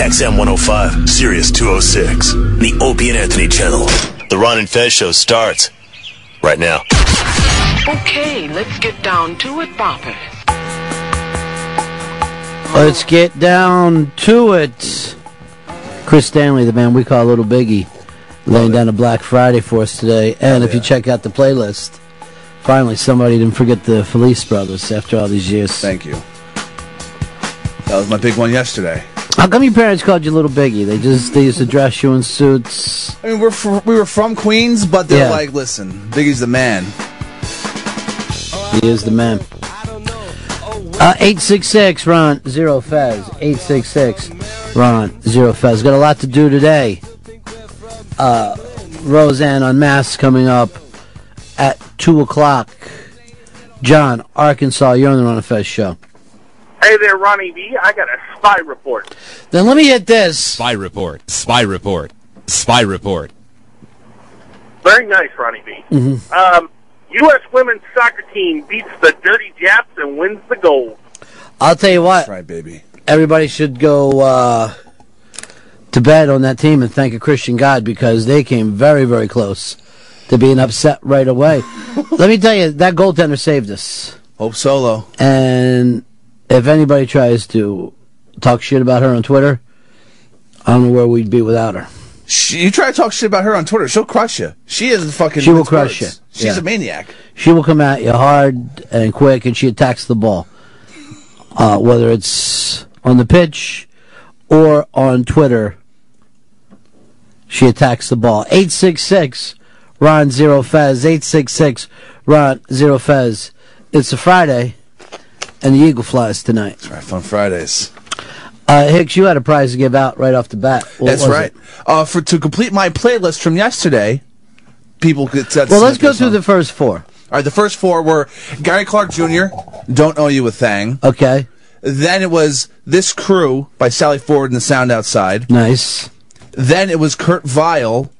XM 105, Sirius 206, the Opie and Anthony channel. The Ron and Fez show starts right now. Okay, let's get down to it, Bopper. Let's get down to it. Chris Stanley, the man we call Little Biggie, laying down a Black Friday for us today. And if you check out the playlist, finally somebody didn't forget the Felice Brothers after all these years. Thank you. That was my big one yesterday. How come your parents called you Little Biggie? They used to dress you in suits. I mean, we were from Queens, but they're like, listen, Biggie's the man. He is the man. 866 Ron Zero Fez. 866 Ron Zero Fez. Got a lot to do today. Roseanne Unmasked coming up at 2 o'clock. John, Arkansas, you're on the Ron and Fez show. Hey there, Ronnie B. I got a spy report. Then let me hit this. Spy report. Spy report. Spy report. Very nice, Ronnie B. Mm-hmm. U.S. women's soccer team beats the dirty Japs and wins the gold. I'll tell you what. That's right, baby. Everybody should go to bed on that team and thank a Christian God because they came very, very close to being upset right away. Let me tell you, that goaltender saved us. Hope Solo. And if anybody tries to talk shit about her on Twitter, I don't know where we'd be without her. You try to talk shit about her on Twitter, she'll crush you. She is fucking. She will crush you. She's a maniac. She will come at you hard and quick, and she attacks the ball. Whether it's on the pitch or on Twitter, she attacks the ball. 866 Ron Zero Fez. 866 Ron Zero Fez. It's a Friday, and the Eagle flies tonight. That's right, Fun Fridays. Hicks, you had a prize to give out right off the bat. That's right. To complete my playlist from yesterday, people could. Well, let's go through the first four. All right, the first four were Gary Clark Jr., Don't Owe You a Thing. Okay. Then it was This Crew by Sally Ford and the Sound Outside. Nice. Then it was Kurt Vile,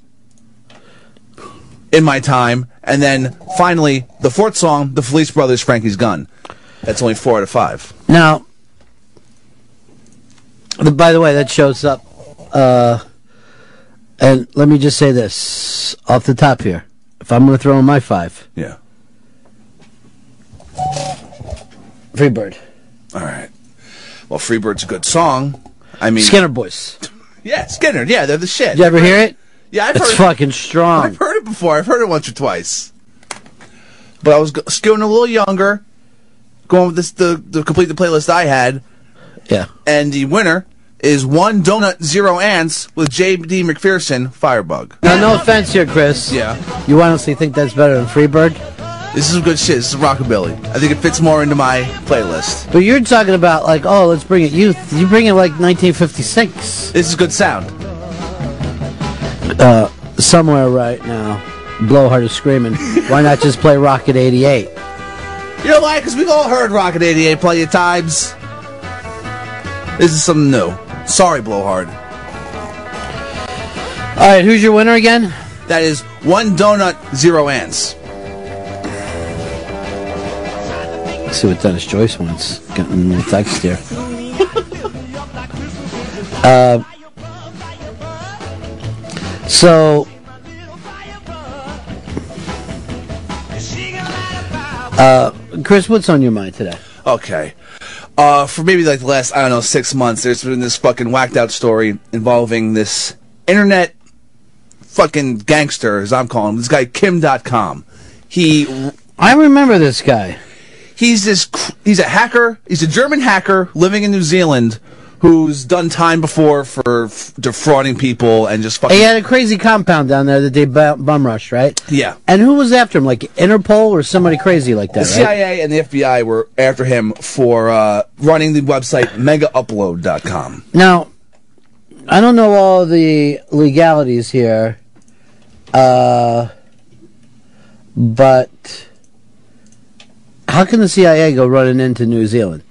In My Time. And then, finally, the fourth song, The Felice Brothers, Frankie's Gun. That's only 4 out of 5. Now, by the way, that shows up. And let me just say this off the top here. If I'm going to throw in my 5. Yeah. Freebird. All right. Well, Freebird's a good song. I mean, Skinner Boys. Yeah, Skinner. Yeah, they're the shit. Did you ever hear it? Yeah, I've heard it. It's fucking strong. I've heard it before. I've heard it once or twice. But I was going a little younger, going with this to complete the playlist I had. Yeah. And the winner is 1 Donut 0 Ants with J.D. McPherson, Firebug. Now, no offense here, Chris. Yeah. You honestly think that's better than Freebird? This is some good shit. This is rockabilly. I think it fits more into my playlist. But you're talking about, like, oh, let's bring it youth. You bring it, like, 1956. This is good sound. Somewhere right now, Blowhard is screaming, why not just play Rocket 88? You know why? Because we've all heard Rocket 88 plenty of times. This is something new. Sorry, Blowhard. All right, who's your winner again? That is 1 Donut 0 Ants. Let's see what Dennis Joyce wants. Getting a text here. Chris, what's on your mind today? Okay. For maybe like the last, 6 months, there's been this fucking whacked out story involving this internet fucking gangster, as I'm calling him, this guy Kim.com. I remember this guy. He's a hacker. He's a German hacker living in New Zealand who's done time before for defrauding people and just fucking. He had a crazy compound down there that they bum rushed, right? Yeah. And who was after him? Like Interpol or somebody crazy like that, The CIA and the FBI were after him for running the website megaupload.com. Now, I don't know all the legalities here, but how can the CIA go running into New Zealand?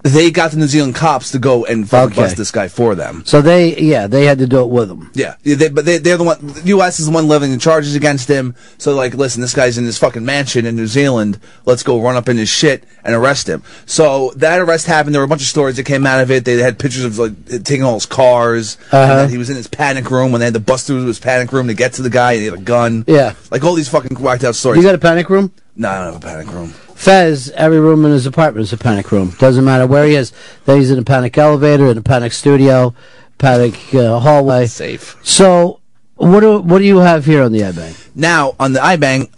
they got the New Zealand cops to go and fucking bust this guy for them. So they had to do it with him. Yeah, but they're the one. The U.S. is the one levying the charges against him. So like, listen, this guy's in his fucking mansion in New Zealand. Let's go run up in his shit and arrest him. So that arrest happened. There were a bunch of stories that came out of it. They had pictures of like taking all his cars. And that he was in his panic room when they had to bust through his panic room to get to the guy. And he had a gun. Yeah, like all these fucking whacked out stories. You got a panic room? No, I don't have a panic room. Fez, every room in his apartment is a panic room. Doesn't matter where he is. Then he's in a panic elevator, in a panic studio, panic hallway. Safe. So, what do you have here on the iBang? Now on the iBang,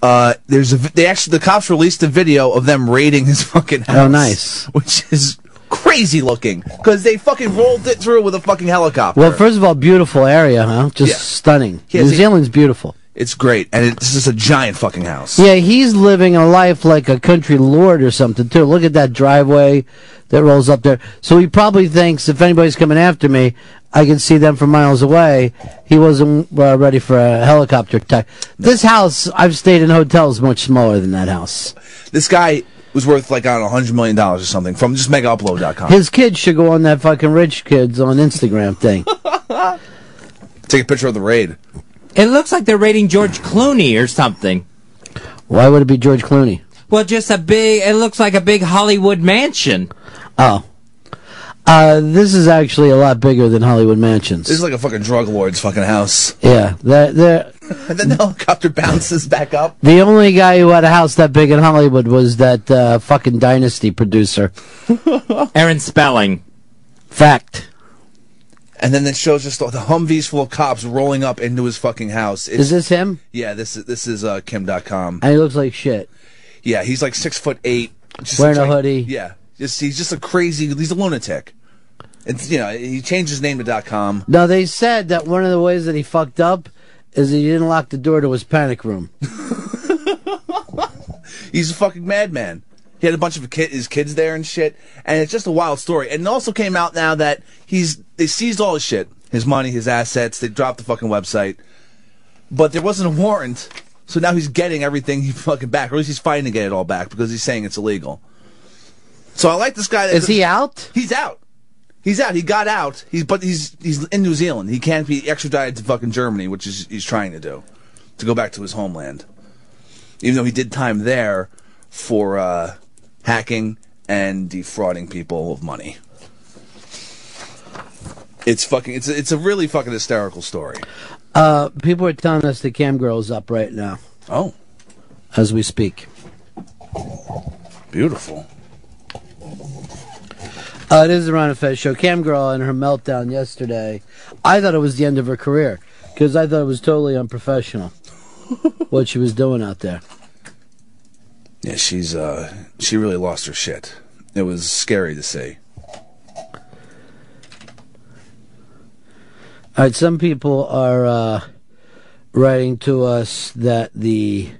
the cops released a video of them raiding his fucking house. Oh, nice. Which is crazy looking because they fucking rolled it through with a fucking helicopter. Well, first of all, beautiful area, huh? Just stunning. New Zealand's beautiful. It's great, and it's just a giant fucking house. Yeah, he's living a life like a country lord or something, too. Look at that driveway that rolls up there. So he probably thinks, if anybody's coming after me, I can see them from miles away. He wasn't ready for a helicopter attack. This house, I've stayed in hotels much smaller than that house. This guy was worth, like, I don't know, $100 million or something from just megaupload.com. His kids should go on that fucking rich kids on Instagram thing. Take a picture of the raid. It looks like they're raiding George Clooney or something. Why would it be George Clooney? Well, just it looks like a big Hollywood mansion. Oh. This is actually a lot bigger than Hollywood mansions. This is like a fucking drug lord's fucking house. Yeah. And then the helicopter bounces back up. The only guy who had a house that big in Hollywood was that fucking Dynasty producer. Aaron Spelling. Fact. And then it shows just the Humvees full of cops rolling up into his fucking house. Is this him? Yeah, this is Kim.com. And he looks like shit. Yeah, he's like 6'8", wearing a hoodie. Yeah, he's just a crazy. He's a lunatic. It's he changed his name to .com. No, they said that one of the ways that he fucked up is he didn't lock the door to his panic room. He's a fucking madman. He had a bunch of his kids there and shit, and it's just a wild story. And it also came out now that they seized all his shit, his money, his assets. They dropped the fucking website, but there wasn't a warrant, so now he's getting everything he fucking back, or at least he's fighting to get it all back because he's saying it's illegal. So I like this guy. Is he out? He's out. He's out. He got out. He's in New Zealand. He can't be extradited to fucking Germany, which is he's trying to do, to go back to his homeland, even though he did time there for hacking and defrauding people of money. It's a really fucking hysterical story. People are telling us the cam girl's up right now. Oh. As we speak. Beautiful. It is the Ron and Fez show. Cam girl and her meltdown yesterday. I thought it was the end of her career because I thought it was totally unprofessional what she was doing out there. Yeah, she really lost her shit. It was scary to see. All right, some people are writing to us that the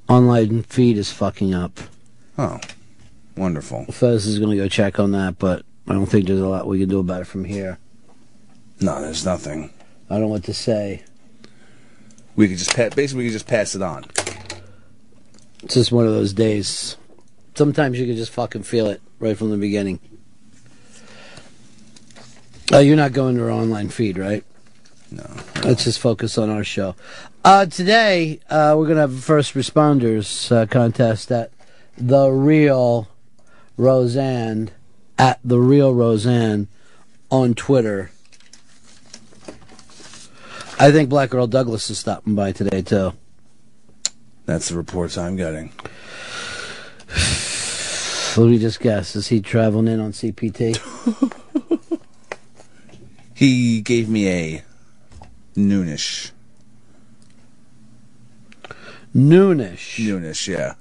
online feed is fucking up. Oh, wonderful. Fez is going to go check on that, but I don't think there's a lot we can do about it from here. No, there's nothing. I don't know what to say. We could just pass it on. It's just one of those days. Sometimes you can just fucking feel it right from the beginning. You're not going to our online feed, right? No. Let's just focus on our show. Today, we're going to have a first responders contest at The Real Roseanne, at The Real Roseanne on Twitter. I think Black Earl Douglas is stopping by today, too. That's the reports I'm getting. Let me just guess. Is he traveling in on CPT? He gave me a noonish. Noonish? Noonish, yeah.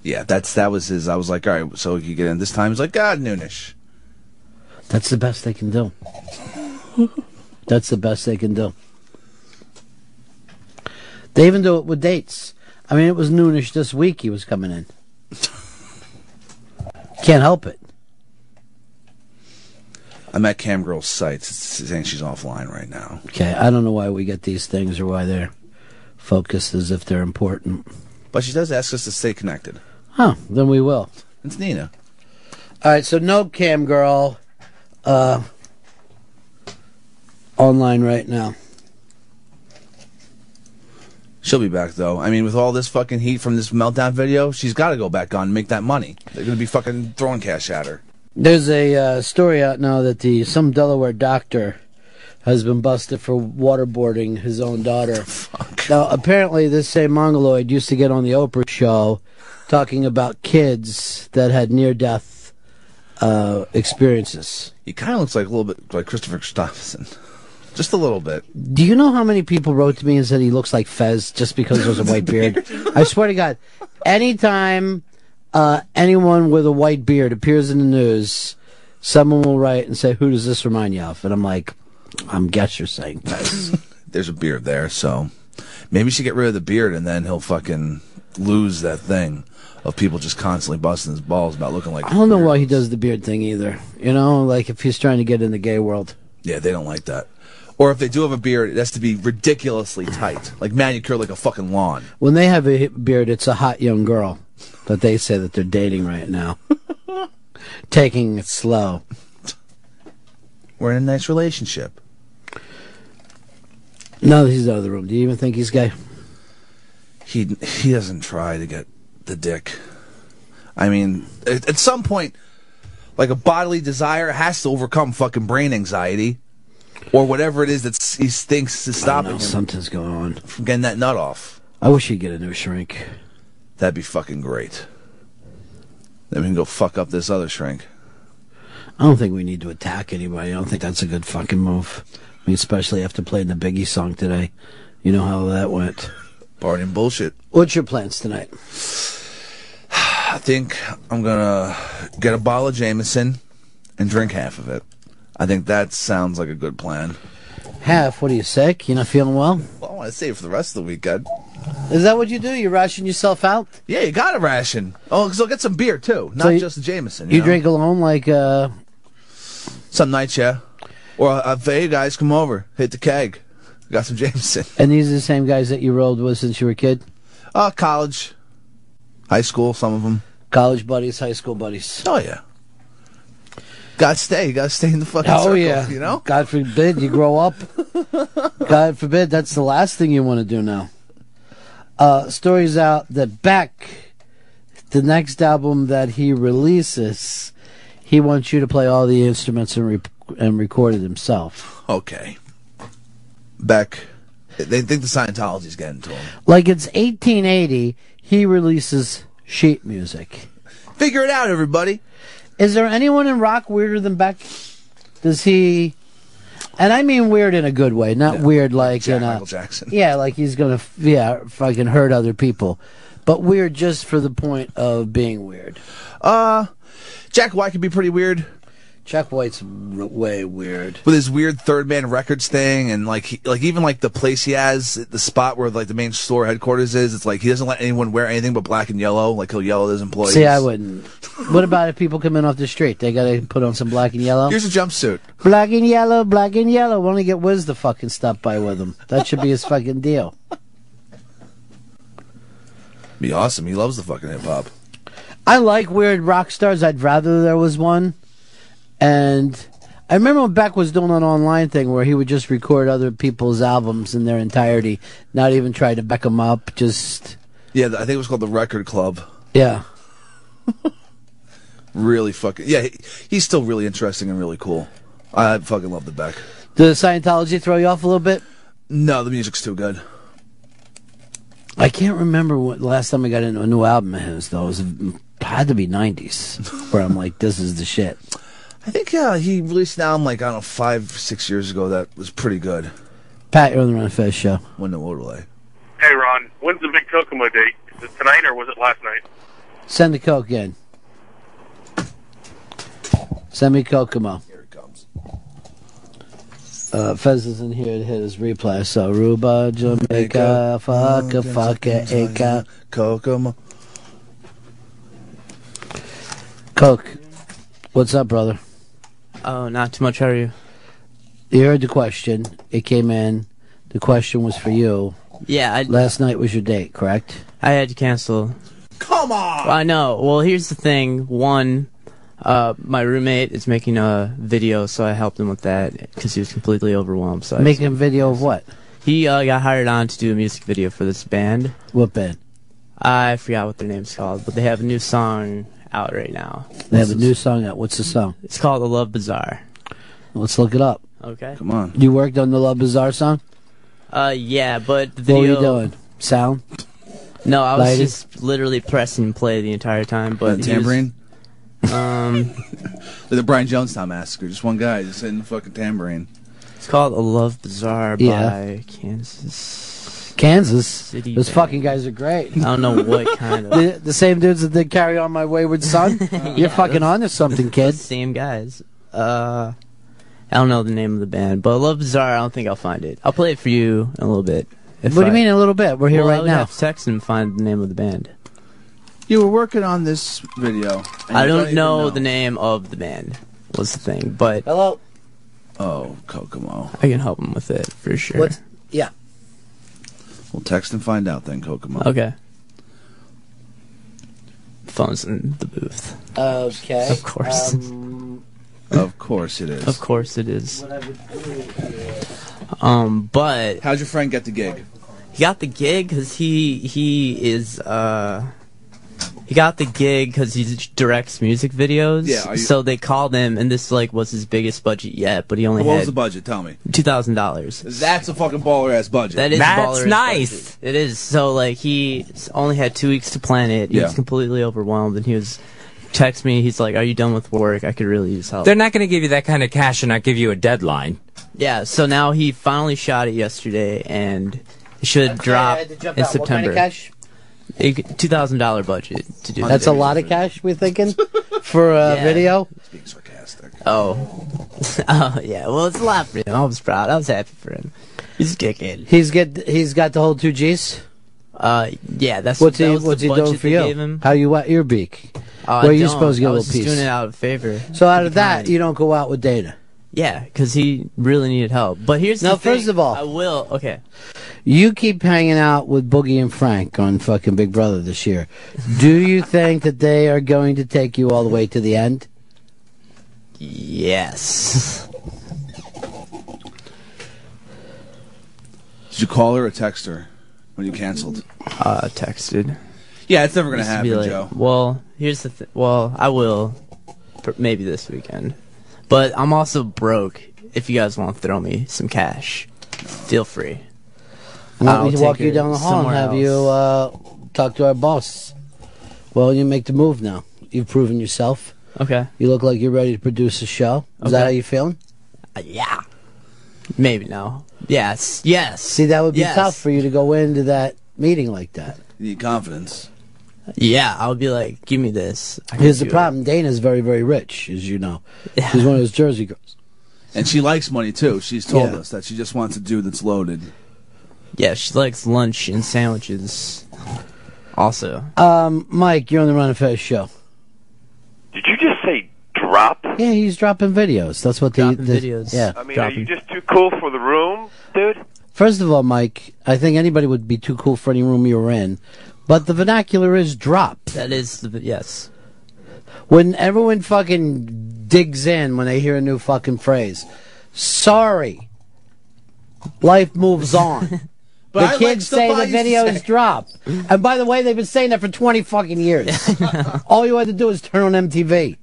Yeah, that was his. I was like, all right, so you get in this time. He's like, God, noonish. That's the best they can do. That's the best they can do. They even do it with dates. I mean, it was noonish this week he was coming in. Can't help it. I'm at Camgirl's site. It's saying she's offline right now. Okay, I don't know why we get these things or why they're focused as if they're important. But she does ask us to stay connected. Huh, then we will. It's Nina. All right, so no cam girl online right now. She'll be back, though. I mean, with all this fucking heat from this meltdown video, she's got to go back on and make that money. They're going to be fucking throwing cash at her. There's a story out now that some Delaware doctor has been busted for waterboarding his own daughter. Fuck. Now, apparently, this same Mongoloid used to get on the Oprah show talking about kids that had near-death experiences. He kind of looks like a little bit like Christopher Christopherson. Just a little bit. Do you know how many people wrote to me and said he looks like Fez just because there's a white beard? I swear to God, anytime anyone with a white beard appears in the news, someone will write and say, "Who does this remind you of?" And I'm like, I guess you're saying Fez. There's a beard there, so maybe you should get rid of the beard and then he'll fucking lose that thing of people just constantly busting his balls about looking like... I don't know why he does the beard thing either. You know, like if he's trying to get in the gay world. Yeah, they don't like that. Or if they do have a beard, it has to be ridiculously tight. Like manicured like a fucking lawn. When they have a beard, it's a hot young girl that they say that they're dating right now. Taking it slow. We're in a nice relationship. Now that he's out of the room, do you even think he's gay? He doesn't try to get the dick. I mean, at some point, like a bodily desire has to overcome fucking brain anxiety. Or whatever it is that he thinks is stopping him. Something's going on. From getting that nut off. I wish he'd get a new shrink. That'd be fucking great. Then we can go fuck up this other shrink. I don't think we need to attack anybody. I don't think that's a good fucking move. I mean, especially after playing the Biggie song today. You know how that went. Party and bullshit. What's your plans tonight? I think I'm gonna get a bottle of Jameson and drink half of it. I think that sounds like a good plan. Half? What are you, sick? You not feeling well? Well, I want to save it for the rest of the weekend. Is that what you do? You ration yourself out? Yeah, you got to ration. Oh, so get some beer, too. Not just the Jameson. You know? drink alone like, Some nights, yeah. Or, hey, guys, come over. Hit the keg. Got some Jameson. And these are the same guys that you rolled with since you were a kid? College. High school, some of them. College buddies, high school buddies. Oh, yeah. You gotta stay in the fucking circle, yeah. You know? God forbid you grow up. God forbid that's the last thing you want to do now. Stories out that Beck, the next album that he releases, he wants you to play all the instruments and record it himself. Okay. Beck, they think the Scientology's getting to him. Like it's 1880, he releases sheet music. Figure it out, everybody. Is there anyone in rock weirder than Beck? Does he... And I mean weird in a good way, not weird like in a... Michael Jackson. Yeah, like he's gonna, fucking hurt other people. But weird just for the point of being weird. Jack White could be pretty weird. Jack White's way weird. With his weird Third Man Records thing, and even the place he has, the spot where like the main store headquarters is, it's like he doesn't let anyone wear anything but black and yellow. Like he'll yell at his employees. See, I wouldn't. What about if people come in off the street? They gotta put on some black and yellow? Here's a jumpsuit. Black and yellow, black and yellow. We'll only get Wiz to fucking stop by with him. That should be his fucking deal. Be awesome. He loves the fucking hip hop. I like weird rock stars. I'd rather there was one. And I remember when Beck was doing an online thing where he would just record other people's albums in their entirety, not even try to back them up, just... Yeah, I think it was called the Record Club. Yeah. Really fucking... Yeah, he's still really interesting and really cool. I fucking love the Beck. Did Scientology throw you off a little bit? No, the music's too good. I can't remember what the last time I got into a new album of his, though. It had to be 90s, where I'm like, this is the shit. I think he released an album 5-6 years ago that was pretty good. Pat, you're on the Ron and Fez show. Win the Waterlay. Hey, Ron, when's the big Kokomo date? Is it tonight or was it last night? Send the Coke in. Send me Kokomo. Here it comes. Fez isn't here to hit his replay, so Aruba, Jamaica, fucka, acre. Kokomo. Coke. What's up, brother? Oh, not too much. How are you? You heard the question. It came in. The question was for you. Yeah, Last night was your date, correct? I had to cancel. Come Come on! I know. Well, here's the thing. One, my roommate is making a video, so I helped him with that because he was completely overwhelmed. So Making a video of what? he got hired on to do a music video for this band. What band? I forgot what their name's called, but they have a new song out right now. They have a new song out. What's the song? It's called The Love Bazaar. Let's look it up. Okay. Come on. You worked on the Love Bazaar song? Yeah, but the video... What were you doing? Sound? No, I was Lighting? just literally pressing play the entire time. But The tambourine? Like The Brian Jonestown Massacre. Just one guy just hitting the fucking tambourine. it's called A Love Bazaar by Kansas. City Those Band. fucking guys are great. I don't know what kind of... The same dudes that did Carry On My Wayward Son? You're fucking onto something, kid. Same guys. I don't know the name of the band, but Love Bazaar, I don't think I'll find it. I'll play it for you in a little bit. What do you mean in a little bit? We're here I right would now. have to text him and find the name of the band. You were working on this video. and I you don't even know the name of the band, was the thing, but Hello? Oh, Kokomo. I can help him with it for sure. What's... Yeah. We'll text and find out then, Kokomo. Okay. Phone's in the booth. Okay. Of course. Of course it is. Of course it is. But How'd your friend get the gig? he got the gig because he got the gig because he directs music videos. Yeah, so they called him, and this was his biggest budget yet, but he only What was had the budget? Tell me. $2,000. That's a fucking baller ass budget. That is That's baller's nice. budget. It is. So like he only had 2 weeks to plan it. He was Yeah. completely overwhelmed, and he was text me. He's like, "Are you done with work? I could really use help." They're not going to give you that kind of cash and not give you a deadline. Yeah. So now he finally shot it yesterday, and it should drop in September. $2,000 budget to do. That's a lot of cash, we're thinking, for a Yeah. video? Being sarcastic. Oh. Oh yeah. Well, it's a lot for him. I was proud. I was happy for him. He's a dickhead. He's got the whole 2 G's? Yeah. That's What's that he was the What's he budget doing for they you? gave him. How you wet your beak? I Where are you don't. supposed to get I a was little just piece? doing it out of favor. So out of Be that, kind. you don't go out with Dana. Yeah, because he really needed help. But here's Now, the thing. first of all- I will. Okay. You keep hanging out with Boogie and Frank on fucking Big Brother this year. Do you think that they are going to take you all the way to the end? Yes. Did you call her or text her when you canceled? Texted. Yeah, it's never gonna Used to happen, be like, Joe. Well, here's the thing. Well, I will. Maybe this weekend. But I'm also broke. If you guys want to throw me some cash, feel free. Why I'll don't we take walk you it down the hall and somewhere have you talk to our boss? Well, you make the move now. You've proven yourself. Okay. You look like you're ready to produce a show. Is that Okay. how you feeling? Yeah. Maybe no. Yes. Yes. See, that would be Yes. tough for you to go into that meeting like that. You need confidence. Yeah, I would be like, give me this. I can Here's the do it. problem. Dana's very, very rich, as you know. Yeah. She's one of those Jersey girls. And she likes money too. She's told Yeah. us that she just wants a dude that's loaded. Yeah, she likes lunch and sandwiches. Also. Mike, you're on the Ron and Fez show. Did you just say drop? Yeah, he's dropping videos. That's what Dropping the videos. Yeah. I mean, Dropping. are you just too cool for the room, dude? First of all, Mike, I think anybody would be too cool for any room you were in. But the vernacular is drop. That is the yes. When everyone fucking digs in when they hear a new fucking phrase. Sorry. Life moves on. But The I like kids stuff say I the used to videos say. drop. And by the way, they've been saying that for 20 fucking years. All you had to do is turn on MTV.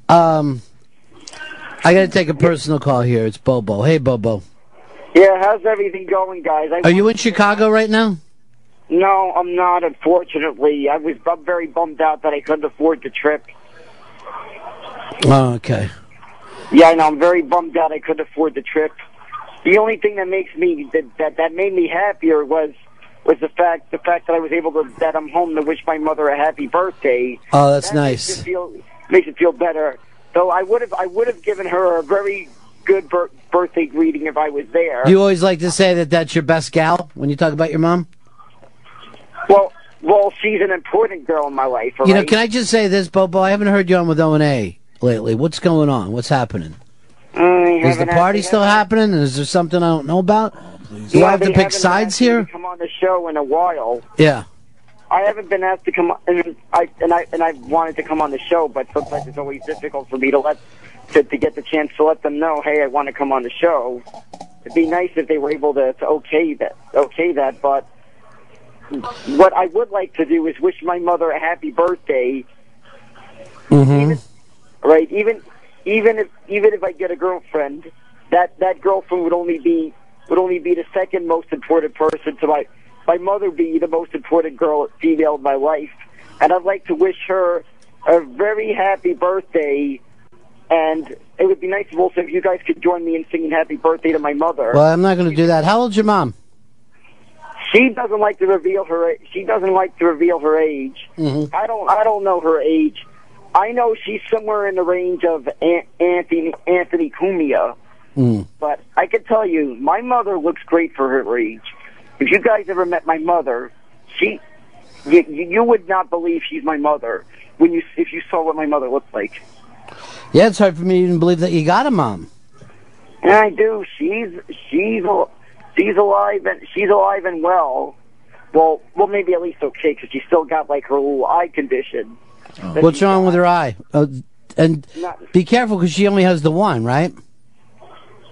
I gotta take a personal call here. It's Bobo. Hey, Bobo. Yeah, how's everything going, guys? Are you in Chicago right now? No, I'm not, unfortunately. I'm very bummed out that I couldn't afford the trip. Oh, okay. Yeah, I know. I'm very bummed out I couldn't afford the trip. The only thing that makes me that made me happier was the fact that I was able to that I'm home to wish my mother a happy birthday. Oh, that's That nice. Makes it feel better. Though I would have given her a very good birthday greeting if I was there. You always like to say that that's your best gal when you talk about your mom? Well, she's an important girl in my life. You know, right? can I just say this, Bobo? I haven't heard you on with O&A lately. What's going on? What's happening? Is the party still happening? Is there something I don't know about? Do I have to pick sides here? Come on the show in a while. Yeah. I haven't been asked to come, and I wanted to come on the show, but sometimes it's always difficult for me to get the chance to let them know, hey, I want to come on the show. It'd be nice if they were able to okay that, but what I would like to do is wish my mother a happy birthday. Even if I get a girlfriend, that girlfriend would only be the second most important person to my mother be the most important female in my life, and I'd like to wish her a very happy birthday. And it would be nice also if you guys could join me in singing happy birthday to my mother. Well, I'm not going to do that. How old's your mom? She doesn't like to reveal her. She doesn't like to reveal her age. Mm-hmm. I don't know her age. I know she's somewhere in the range of Anthony Cumia. But I can tell you, my mother looks great for her age. If you guys ever met my mother, you would not believe she's my mother if you saw what my mother looked like. Yeah, it's hard for me to even believe that you got a mom. And I do. She's alive and well. Well, maybe at least okay, because she's still got like her little eye condition. What's wrong with her eye? And be careful, because she only has the one, right?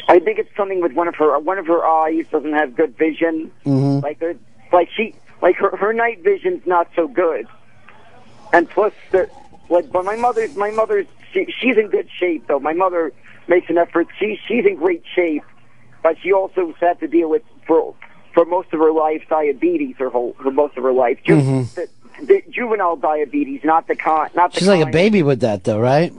I think it's something with one of her eyes doesn't have good vision. Mm-hmm. Her night vision's not so good. And plus, but my mother's she's in good shape though. My mother makes an effort. She's in great shape, but she also has had to deal with for most of her life diabetes for most of her life. The juvenile diabetes, not the She's like a baby with that though, right?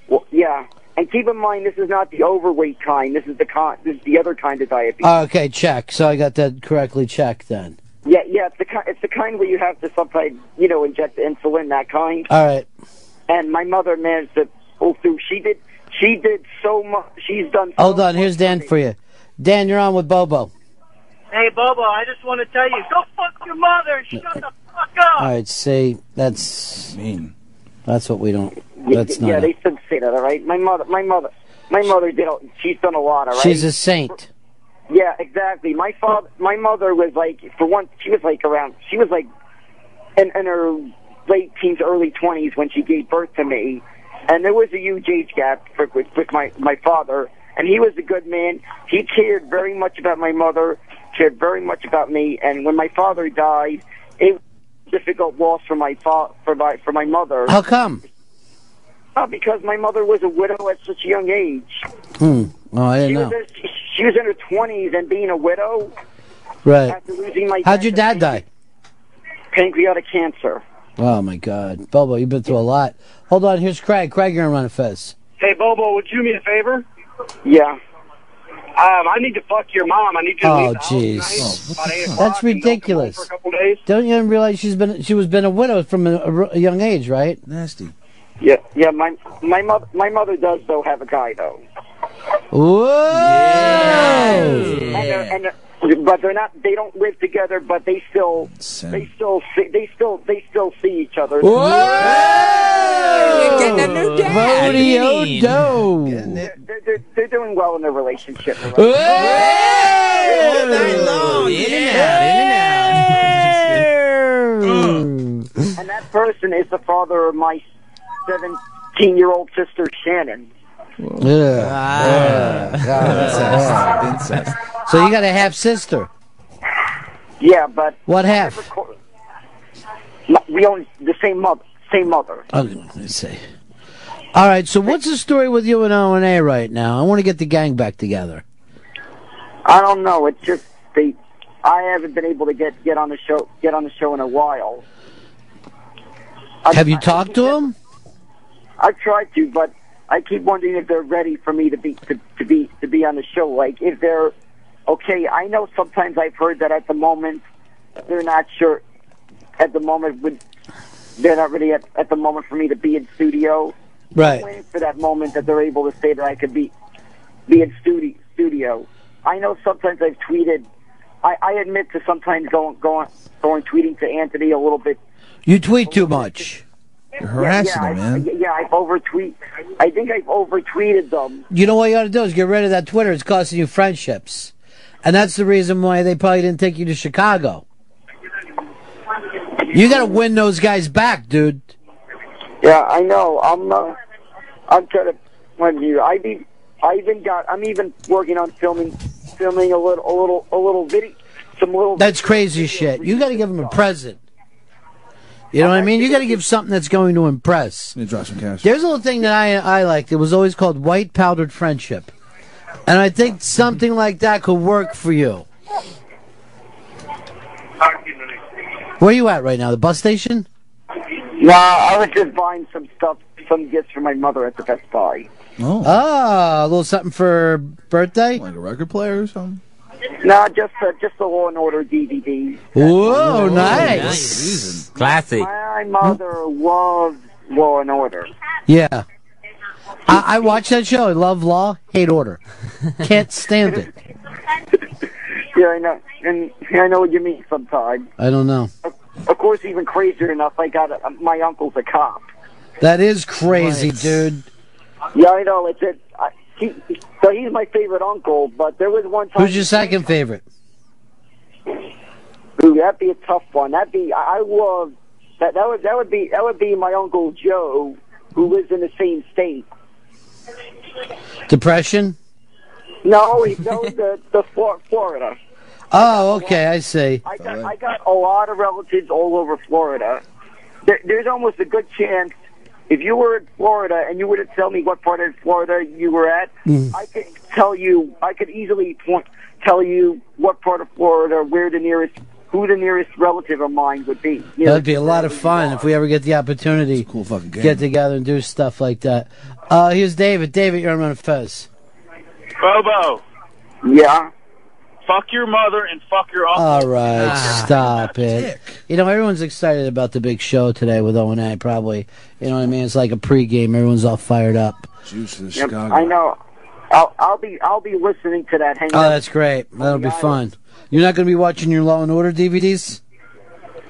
Well, yeah. And keep in mind, this is not the overweight kind. This is the other kind of diabetes. Okay, check. So I got that correctly checked then. Yeah. It's the kind where you have to sometimes, inject insulin. That kind. All right. And my mother managed to pull through. She did so much. She's done. Hold on. Here's Dan for you. Dan, you're on with Bobo. Hey, Bobo. I just want to tell you, go fuck your mother. Shut the fuck up. All right. See, that's mean. That's what we don't. That's not. Yeah, they should say that. All right. My mother did. She's done a lot. All right. She's a saint. Yeah, exactly. My mother was like, for one, she was like in her late teens, early 20s when she gave birth to me, and there was a huge age gap with my father, and he was a good man. He cared very much about my mother, cared very much about me, and when my father died, it was a difficult loss for my mother. How come? Because my mother was a widow at such a young age. Oh, I didn't know. She was in her 20s and being a widow. Right. After losing my How'd your dad die? Pancreatic cancer. Oh, my God. Bobo, you've been through a lot. Hold on, here's Craig. Craig, you're on Run a Fez. Hey, Bobo, would you do me a favor? Yeah. I need to fuck your mom. I need you to leave the house jeez. tonight, about 8 o'clock, That's ridiculous. For a couple days. Don't you even realize she was been a widow from a young age, right? Nasty. Yeah. My mother does though have a guy though. Whoa! Yeah. But they're not. They don't live together. But they still see each other. Whoa! You're getting a new dad. They're doing well in their relationship. Right? Whoa! All night long. In and out. And that person is the father of my 17-year-old sister Shannon. Incest. So you got a half sister. Yeah, but what half? We own the same mother. Okay, let's see. All right. So what's the story with you and O&A right now? I want to get the gang back together. I don't know. It's just I haven't been able to get on the show in a while. Have you talked to them? I've tried to, but I keep wondering if they're ready for me to be on the show. Like if they're okay. I know sometimes I've heard that at the moment they're not sure. At the moment, they're not ready at the moment for me to be in studio. Right. I'm waiting for that moment that they're able to say that I could be in studio. I know sometimes I've tweeted. I admit to sometimes going tweeting to Anthony a little bit. You tweet too much. You're harassing them, man. I've overtweet. I think I've overtweeted them. You know what you ought to do is get rid of that Twitter. It's costing you friendships. And that's the reason why they probably didn't take you to Chicago. You got to win those guys back, dude. Yeah, I know. I'm trying to win you. I'm even working on filming a little video, some little. That's crazy shit. You got to give them a present. You know what I mean? You got to give something that's going to impress. Let me drop some cash. There's a little thing that I liked. It was always called white powdered friendship, and I think something like that could work for you. Where are you at right now? The bus station? Nah, I was just buying some gifts for my mother at the Best Buy. Oh. Ah, a little something for birthday? Like a record player or something? Nah, just the Law and Order DVD. Whoa, nice. Classy. My mother loves Law and Order. Yeah. I watch that show. I love Law, hate Order. Can't stand it. Yeah, I know. And I know what you mean sometimes. I don't know. Of course, even crazier enough, I got my uncle's a cop. That is crazy, dude. Yeah, I know. So he's my favorite uncle, but there was one time. Who's your second favorite? Ooh, that'd be a tough one. I love that. That would be my Uncle Joe, who lives in the same state. Depression? No, the Florida. Oh, okay, I see. I got a lot of relatives all over Florida. There's almost a good chance if you were in Florida and you were to tell me what part of Florida you were at, I could tell you. I could easily tell you what part of Florida, who the nearest relative of mine would be. That'd be a lot of fun if we ever get the opportunity Cool fucking game. get together and do stuff like that. Here's David. David, you're on Run Fez. Bobo, Yeah. fuck your mother and fuck your uncle. All right, stop it. You know, everyone's excited about the big show today with O&A, probably. You know what I mean? It's like a pregame. Everyone's all fired up. Juice to the Yep, Chicago. I know. I'll be listening to that. Hang Oh, on. that's great. That'll be fun. You're not going to be watching your Law and Order DVDs?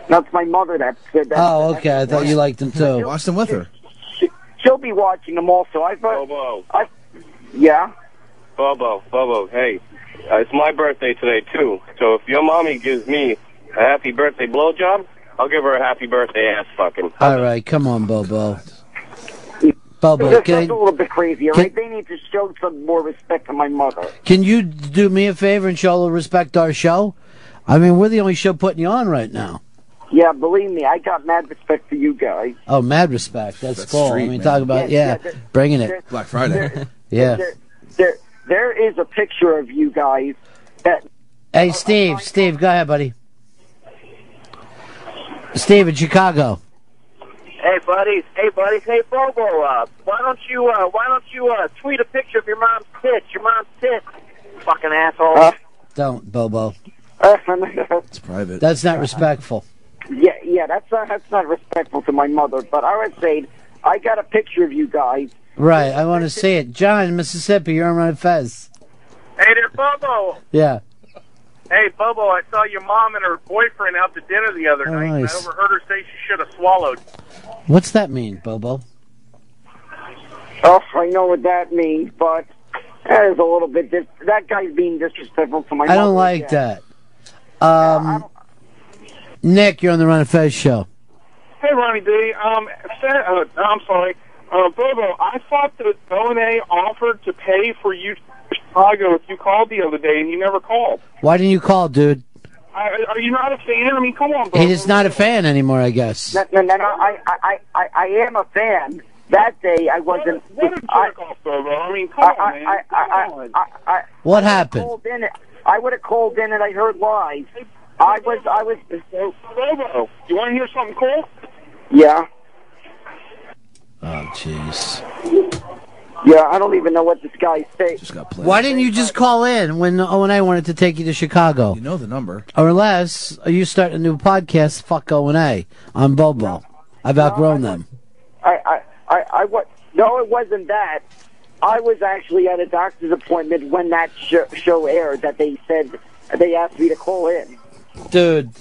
That's my mother. Oh, okay. I thought you liked them too. Watch them with her. She'll be watching them also. Bobo, Yeah. Bobo, hey, it's my birthday today too. So if your mommy gives me a happy birthday blowjob, I'll give her a happy birthday ass fucking. All right, come on, Bobo. Bobo, That's a little bit crazy, all right? They need to show some more respect to my mother. can you do me a favor and show a little respect to our show? I mean, we're the only show putting you on right now. Yeah, believe me, I got mad respect for you guys. Oh, mad respect. That's cool. street, I mean, man. talk about, bringing it. Black Friday. Yeah. There is a picture of you guys that... Hey, Steve, go ahead, buddy. Steve in Chicago. Hey, buddies. Hey, Bobo. Why don't you tweet a picture of your mom's tits? Your mom's tits. Fucking asshole. Don't, Bobo. It's private. That's not respectful. Yeah, that's not respectful to my mother. But I would say I got a picture of you guys. Right, I want to see it. John, Mississippi, you're on Run Fez. Hey there, Bobo. Yeah. Hey, Bobo, I saw your mom and her boyfriend out to dinner the other night. And nice. I overheard her say she should have swallowed. What's that mean, Bobo? Oh, I know what that means, but that is a little bit... that guy's being disrespectful to my mother. I don't like that. Nick, you're on the Run Fez show. Hey, Ronnie D. I'm sorry. Bobo, I thought that O&A offered to pay for you to Chicago if you called the other day and you never called. Why didn't you call, dude? Are you not a fan? I mean, come on, Bobo. He's not a fan anymore, I guess. No, I am a fan. That day I wasn't... What a jerk off, Bobo. I mean, come on, man. What happened? I would have called in and I heard lies. I was... Bobo, you want to hear something cool? Yeah. Oh, jeez. Yeah, I don't even know what this guy said. Why didn't you just call in when O&A wanted to take you to Chicago? You know the number. Or unless you start a new podcast, fuck O&A, on Bobo. I've outgrown them. No, it wasn't that. I was actually at a doctor's appointment when that show aired that they said they asked me to call in. Dude.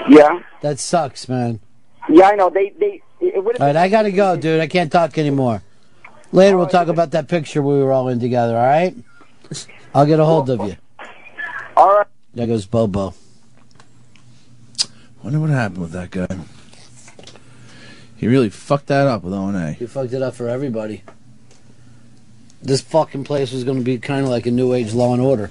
Yeah? That sucks, man. Yeah, I know. It All right, I gotta go, dude. I can't talk anymore. Later, we'll talk about that picture we were all in together, all right? I'll get a hold of you. All right. There goes Bobo. Wonder what happened with that guy. He really fucked that up with O&A. He fucked it up for everybody. This fucking place was going to be kind of like a new age Law and Order.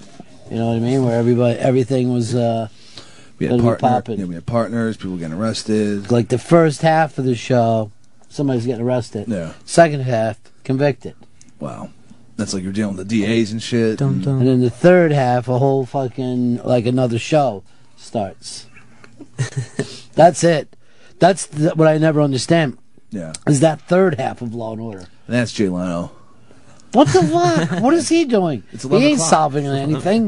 You know what I mean? Where everything was we had popping. Yeah, we had partners, people getting arrested. Like the first half of the show, somebody's getting arrested. Yeah. Second half, convicted. Wow. That's like you're dealing with the DAs and shit. And then the third half, a whole fucking, like another show starts. That's it. That's what I never understand. Yeah. Is that third half of Law and Order. And that's Jay Leno. What the fuck? What is he doing? It's He 11 ain't o'clock. solving anything.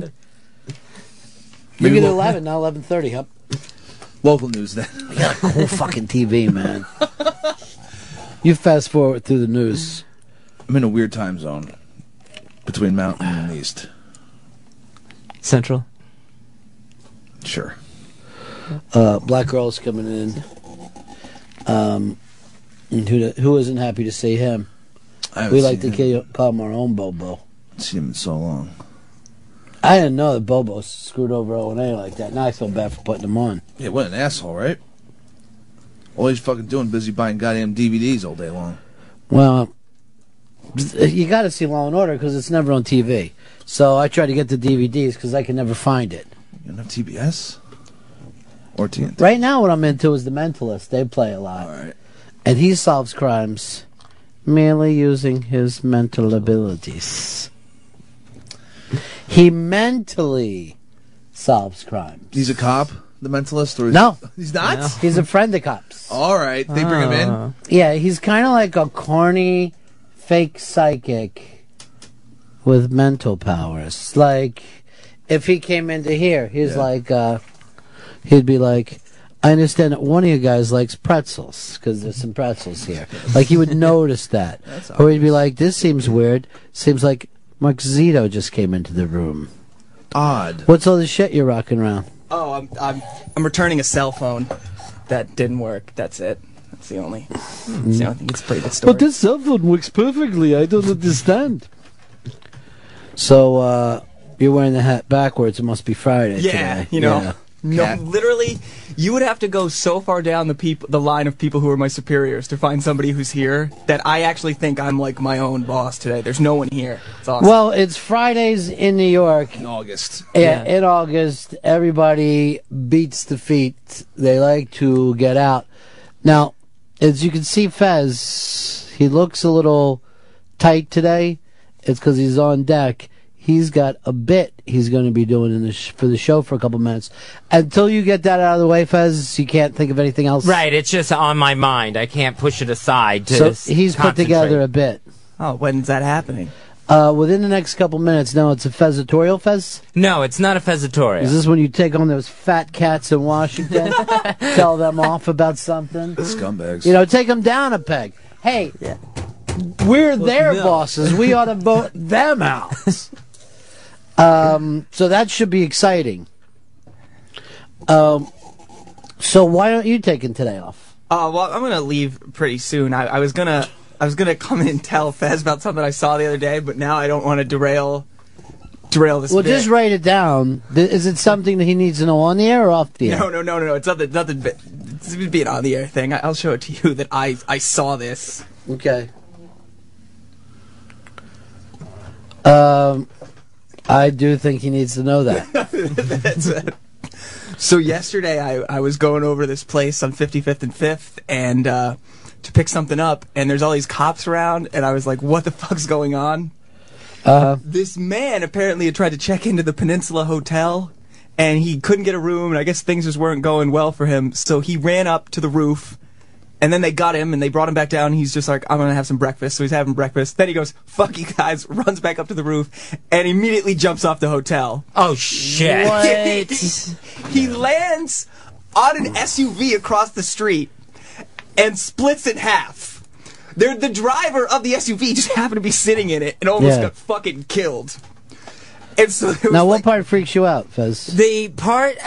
Maybe Make it we'll- 11, now 11:30. Yep. Local news then. We got a cool fucking TV, man. You fast forward through the news. I'm in a weird time zone between Mountain and East. Central. Sure. Black girl's coming in. And who isn't happy to see him? I haven't We like seen to call him our own Bobo. seen him in so long. I didn't know that Bobo screwed over O&A like that. Now I feel bad for putting him on. Yeah, what an asshole, right? All he's fucking doing, busy buying goddamn DVDs all day long. Well, you got to see Law and Order because it's never on TV. So I try to get the DVDs because I can never find it. You don't have TBS? Or TNT? Right now what I'm into is The Mentalist. They play a lot. All right. And he solves crimes merely using his mental abilities. He mentally solves crimes. He's a cop, the mentalist? Or No. He's not? No. He's a friend of cops. All right. They bring him in? Yeah, he's kind of like a corny, fake psychic with mental powers. Like, if he came into here, he's like, he'd be like, I understand that one of you guys likes pretzels, because there's some pretzels here. Like, he would notice that. Or he'd be like, this seems weird. Seems like Mark Zito just came into the room. Odd. What's all the shit you're rocking around? Oh, I'm returning a cell phone that didn't work. That's it. That's the only thing. It's a pretty good story. But this cell phone works perfectly. I don't understand. So, you're wearing the hat backwards. It must be Friday Yeah, today. you know. Yeah. No, literally, you would have to go so far down the line of people who are my superiors to find somebody who's here that I actually think I'm like my own boss today. There's no one here. It's awesome. Well, it's Fridays in New York. In August. Yeah, in August, everybody beats the feet. They like to get out. Now, as you can see, Fez, he looks a little tight today. It's because he's on deck. He's got a bit he's going to be doing in for the show for a couple minutes. Until you get that out of the way, Fez, you can't think of anything else. Right, it's just on my mind. I can't push it aside to So he's put together a bit. Oh, when's that happening? Within the next couple minutes. Now, it's a Fezatorial, Fez? No, it's not a Fezatorial. Is this when you take on those fat cats in Washington? Tell them off about something? Scumbags. You know, take them down a peg. Hey, we're their bosses. We ought to vote them out. So that should be exciting. So why aren't you taking today off? Well, I'm gonna leave pretty soon. I was gonna come in and tell Fez about something I saw the other day, but now I don't want to derail this. Well, bit. just write it down. Is it something that he needs to know on the air or off the air? No. It's nothing. It's be an on the air thing. I'll show it to you that I saw this. Okay. I do think he needs to know that. That's it. So yesterday I was going over this place on 55th and 5th and to pick something up, and there's all these cops around, and I was like, what the fuck's going on? This man apparently had tried to check into the Peninsula Hotel, and he couldn't get a room, and I guess things just weren't going well for him, so he ran up to the roof. And then they got him, and they brought him back down, and he's just like, I'm gonna have some breakfast. So he's having breakfast. Then he goes, fuck you guys, runs back up to the roof, and immediately jumps off the hotel. Oh, shit. What? He lands on an SUV across the street and splits in half. The driver of the SUV just happened to be sitting in it and almost got fucking killed. And so it was Now, what part freaks you out, Fez? The part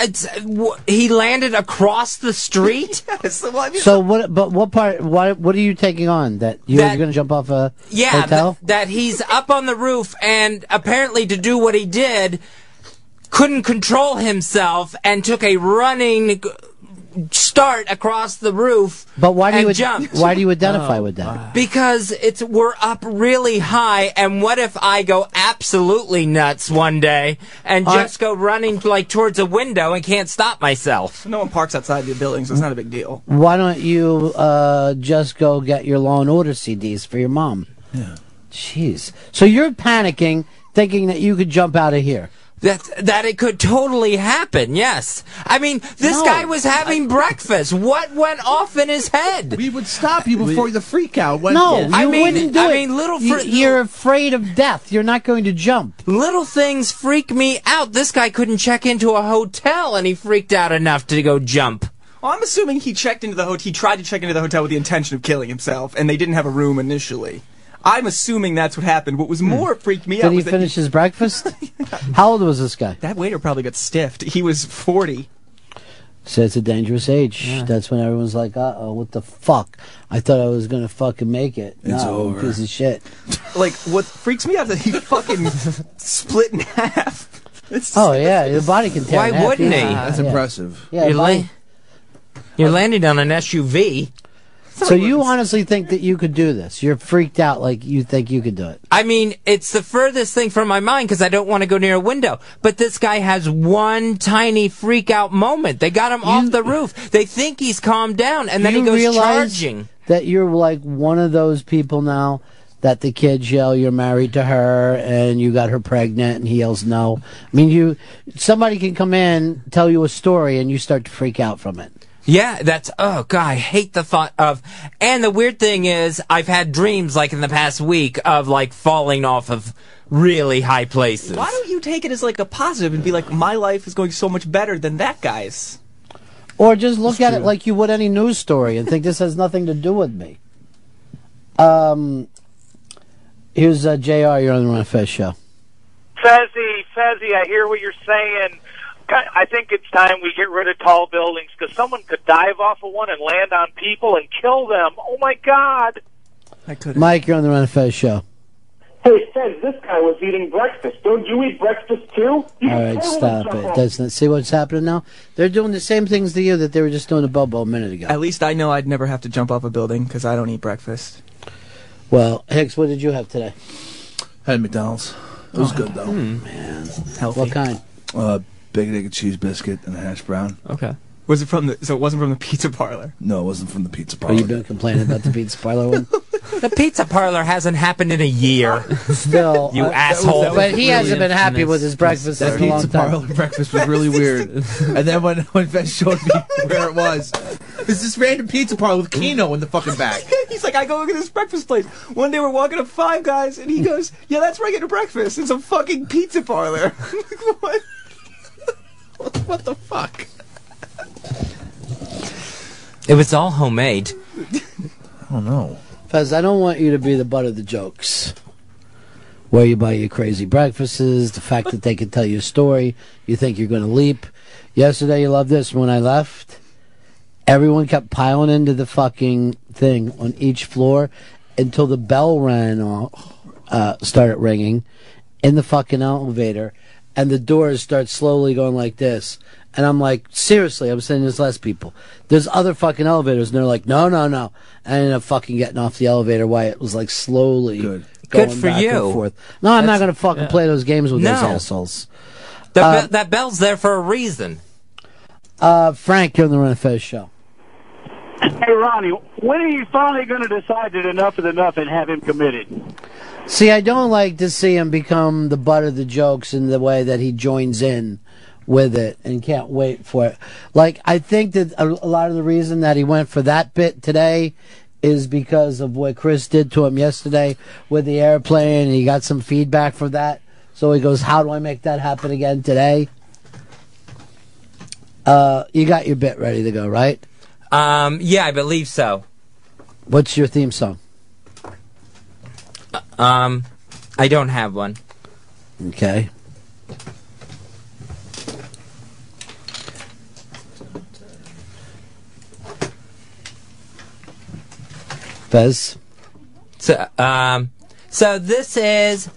he landed across the street. So what? But what part? What are you taking on? That you're going to jump off a hotel? That he's up on the roof, and apparently to do what he did, couldn't control himself and took a running start across the roof. But why do you jumped. why do you identify with that? Because we're up really high, and what if I go absolutely nuts one day and just go running like towards a window and can't stop myself? No one parks outside the building, so it's not a big deal. Why don't you just go get your Law and Order CDs for your mom? Yeah. Jeez. So you're panicking, thinking that you could jump out of here. That it could totally happen, yes. I mean, this guy was having breakfast. What went off in his head? We would stop you before the freak out went. No, you wouldn't do it. Little you're afraid of death. You're not going to jump. Little things freak me out. This guy couldn't check into a hotel, and he freaked out enough to go jump. Well, I'm assuming he checked into the hotel. He tried to check into the hotel with the intention of killing himself, and they didn't have a room initially. I'm assuming that's what happened. What was more freaked me out was Did he finish his breakfast? How old was this guy? That waiter probably got stiffed. He was 40. So it's a dangerous age. Yeah. That's when everyone's like, uh-oh, what the fuck? I thought I was going to fucking make it. It's no, over. Piece of shit. Like, what freaks me out is that he fucking split in half. Oh, yeah, your body can tear Why in half wouldn't easily. he? That's impressive. Yeah, You're landing on an SUV. So you honestly think that you could do this? You're freaked out like you think you could do it. I mean, it's the furthest thing from my mind because I don't want to go near a window. But this guy has one tiny freak out moment. They got him off the roof. They think he's calmed down, and then he goes charging. That you're like one of those people now that the kids yell you're married to her and you got her pregnant and he yells no. I mean, somebody can come in, tell you a story, and you start to freak out from it. Yeah, oh God, I hate the thought of, and the weird thing is, I've had dreams like in the past week of like falling off of really high places. Why don't you take it as like a positive and be like, my life is going so much better than that guy's? Or just look at it like you would any news story and think this has nothing to do with me. Here's JR, you're on the Ron Fez show. Fezzy, I hear what you're saying. I think it's time we get rid of tall buildings because someone could dive off of one and land on people and kill them. Oh, my God. Mike, you're on the Ron Fez show. Hey, Fez, this guy was eating breakfast. Don't you eat breakfast, too? You All right, stop it. That's not, see what's happening now? They're doing the same things to you that they were just doing to Bobo a minute ago. At least I know I'd never have to jump off a building because I don't eat breakfast. Well, Hicks, what did you have today? Had McDonald's. It was good, though. Man. Healthy. What kind? Bacon, egg, and cheese biscuit and a hash brown. Okay. Was it from so it wasn't from the pizza parlor? No, it wasn't from the pizza Oh, parlor. you've been complaining about the pizza parlor one? The pizza parlor hasn't happened in a year. Still. You asshole. But he hasn't been happy with his breakfast That in a long pizza time. parlor breakfast was really weird. And then when Fez showed me where it was, it's this random pizza parlor with Keno in the fucking back. He's like, I go look at this breakfast place. One day we're walking up Five Guys, and he goes, yeah, that's where I get a breakfast. It's a fucking pizza parlor. What? What the fuck? It was all homemade. I don't know. Fez, I don't want you to be the butt of the jokes. Where you buy your crazy breakfasts, the fact that they can tell you a story, you think you're going to leap. Yesterday, you loved this. When I left, everyone kept piling into the fucking thing on each floor until the bell started ringing in the fucking elevator, and the doors start slowly going like this. And I'm like, seriously, I'm saying this less people. There's other fucking elevators, and they're like, no. I ended up fucking getting off the elevator while it was like slowly going Good for back you. and forth. No, I'm not going to fucking play those games with those assholes. That bell's there for a reason. Frank, you're on the Ron Fez show. Hey, Ronnie, when are you finally going to decide that enough is enough and have him committed? See, I don't like to see him become the butt of the jokes in the way that he joins in with it and can't wait for it. Like, I think that a lot of the reason that he went for that bit today is because of what Chris did to him yesterday with the airplane, and he got some feedback for that. So he goes, how do I make that happen again today? You got your bit ready to go, right? Yeah, I believe so. What's your theme song? I don't have one. Okay. Fez? So this is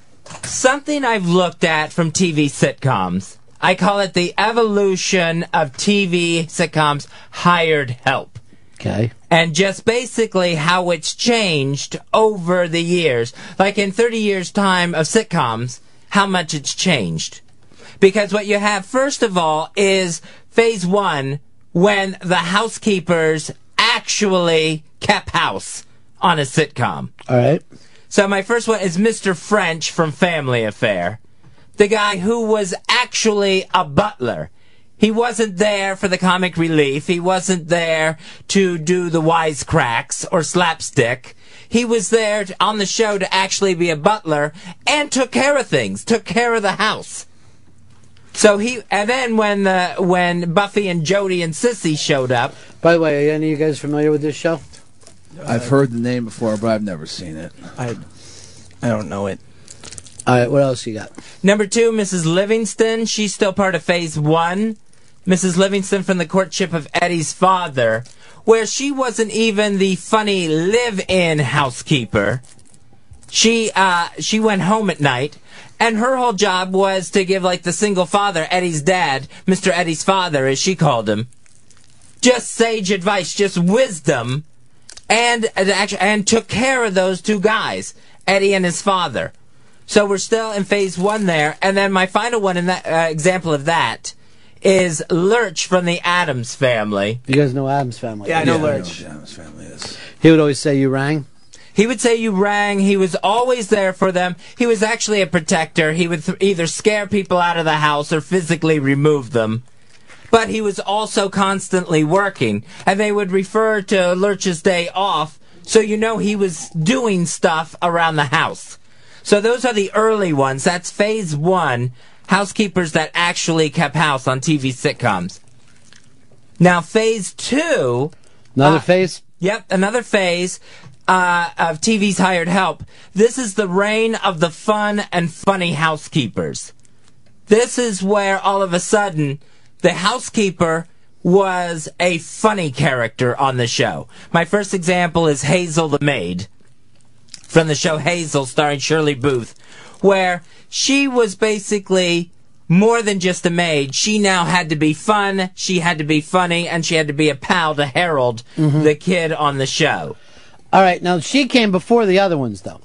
something I've looked at from TV sitcoms. I call it the evolution of TV sitcoms hired help. Okay. And just basically how it's changed over the years. Like in 30 years' time of sitcoms, how much it's changed. Because what you have, first of all, is phase one, when the housekeepers actually kept house on a sitcom. All right. So my first one is Mr. French from Family Affair. The guy who was actually a butler. He wasn't there for the comic relief. He wasn't there to do the wisecracks or slapstick. He was there on the show to actually be a butler and took care of things, took care of the house. So and then when Buffy and Jody and Sissy showed up. By the way, are any of you guys familiar with this show? I've heard the name before, but I've never seen it. I don't know it. All right, what else you got? Number 2, Mrs. Livingston. She's still part of phase 1. Mrs. Livingston from the courtship of Eddie's father, where she wasn't even the funny live-in housekeeper. She went home at night, and her whole job was to give, like, the single father, Eddie's dad, Mr. Eddie's father, as she called him, just sage advice, just wisdom, and took care of those two guys, Eddie and his father. So we're still in phase 1 there, and then my final one in that example of that is Lurch from the Addams Family. You guys know Addams Family? Yeah, I know Lurch. I know what the Addams Family is. He would always say, "You rang." He would say you rang. He was always there for them. He was actually a protector. He would either scare people out of the house or physically remove them. But he was also constantly working. And they would refer to Lurch's day off, so you know he was doing stuff around the house. So those are the early ones. That's phase 1, housekeepers that actually kept house on TV sitcoms. Now phase 2... Another phase? Yep, another phase of TV's hired help. This is the reign of the fun and funny housekeepers. This is where all of a sudden the housekeeper was a funny character on the show. My first example is Hazel the maid from the show Hazel, starring Shirley Booth, where she was basically more than just a maid. She now had to be fun, she had to be funny, and she had to be a pal to Harold, the kid on the show. All right, now she came before the other ones, though.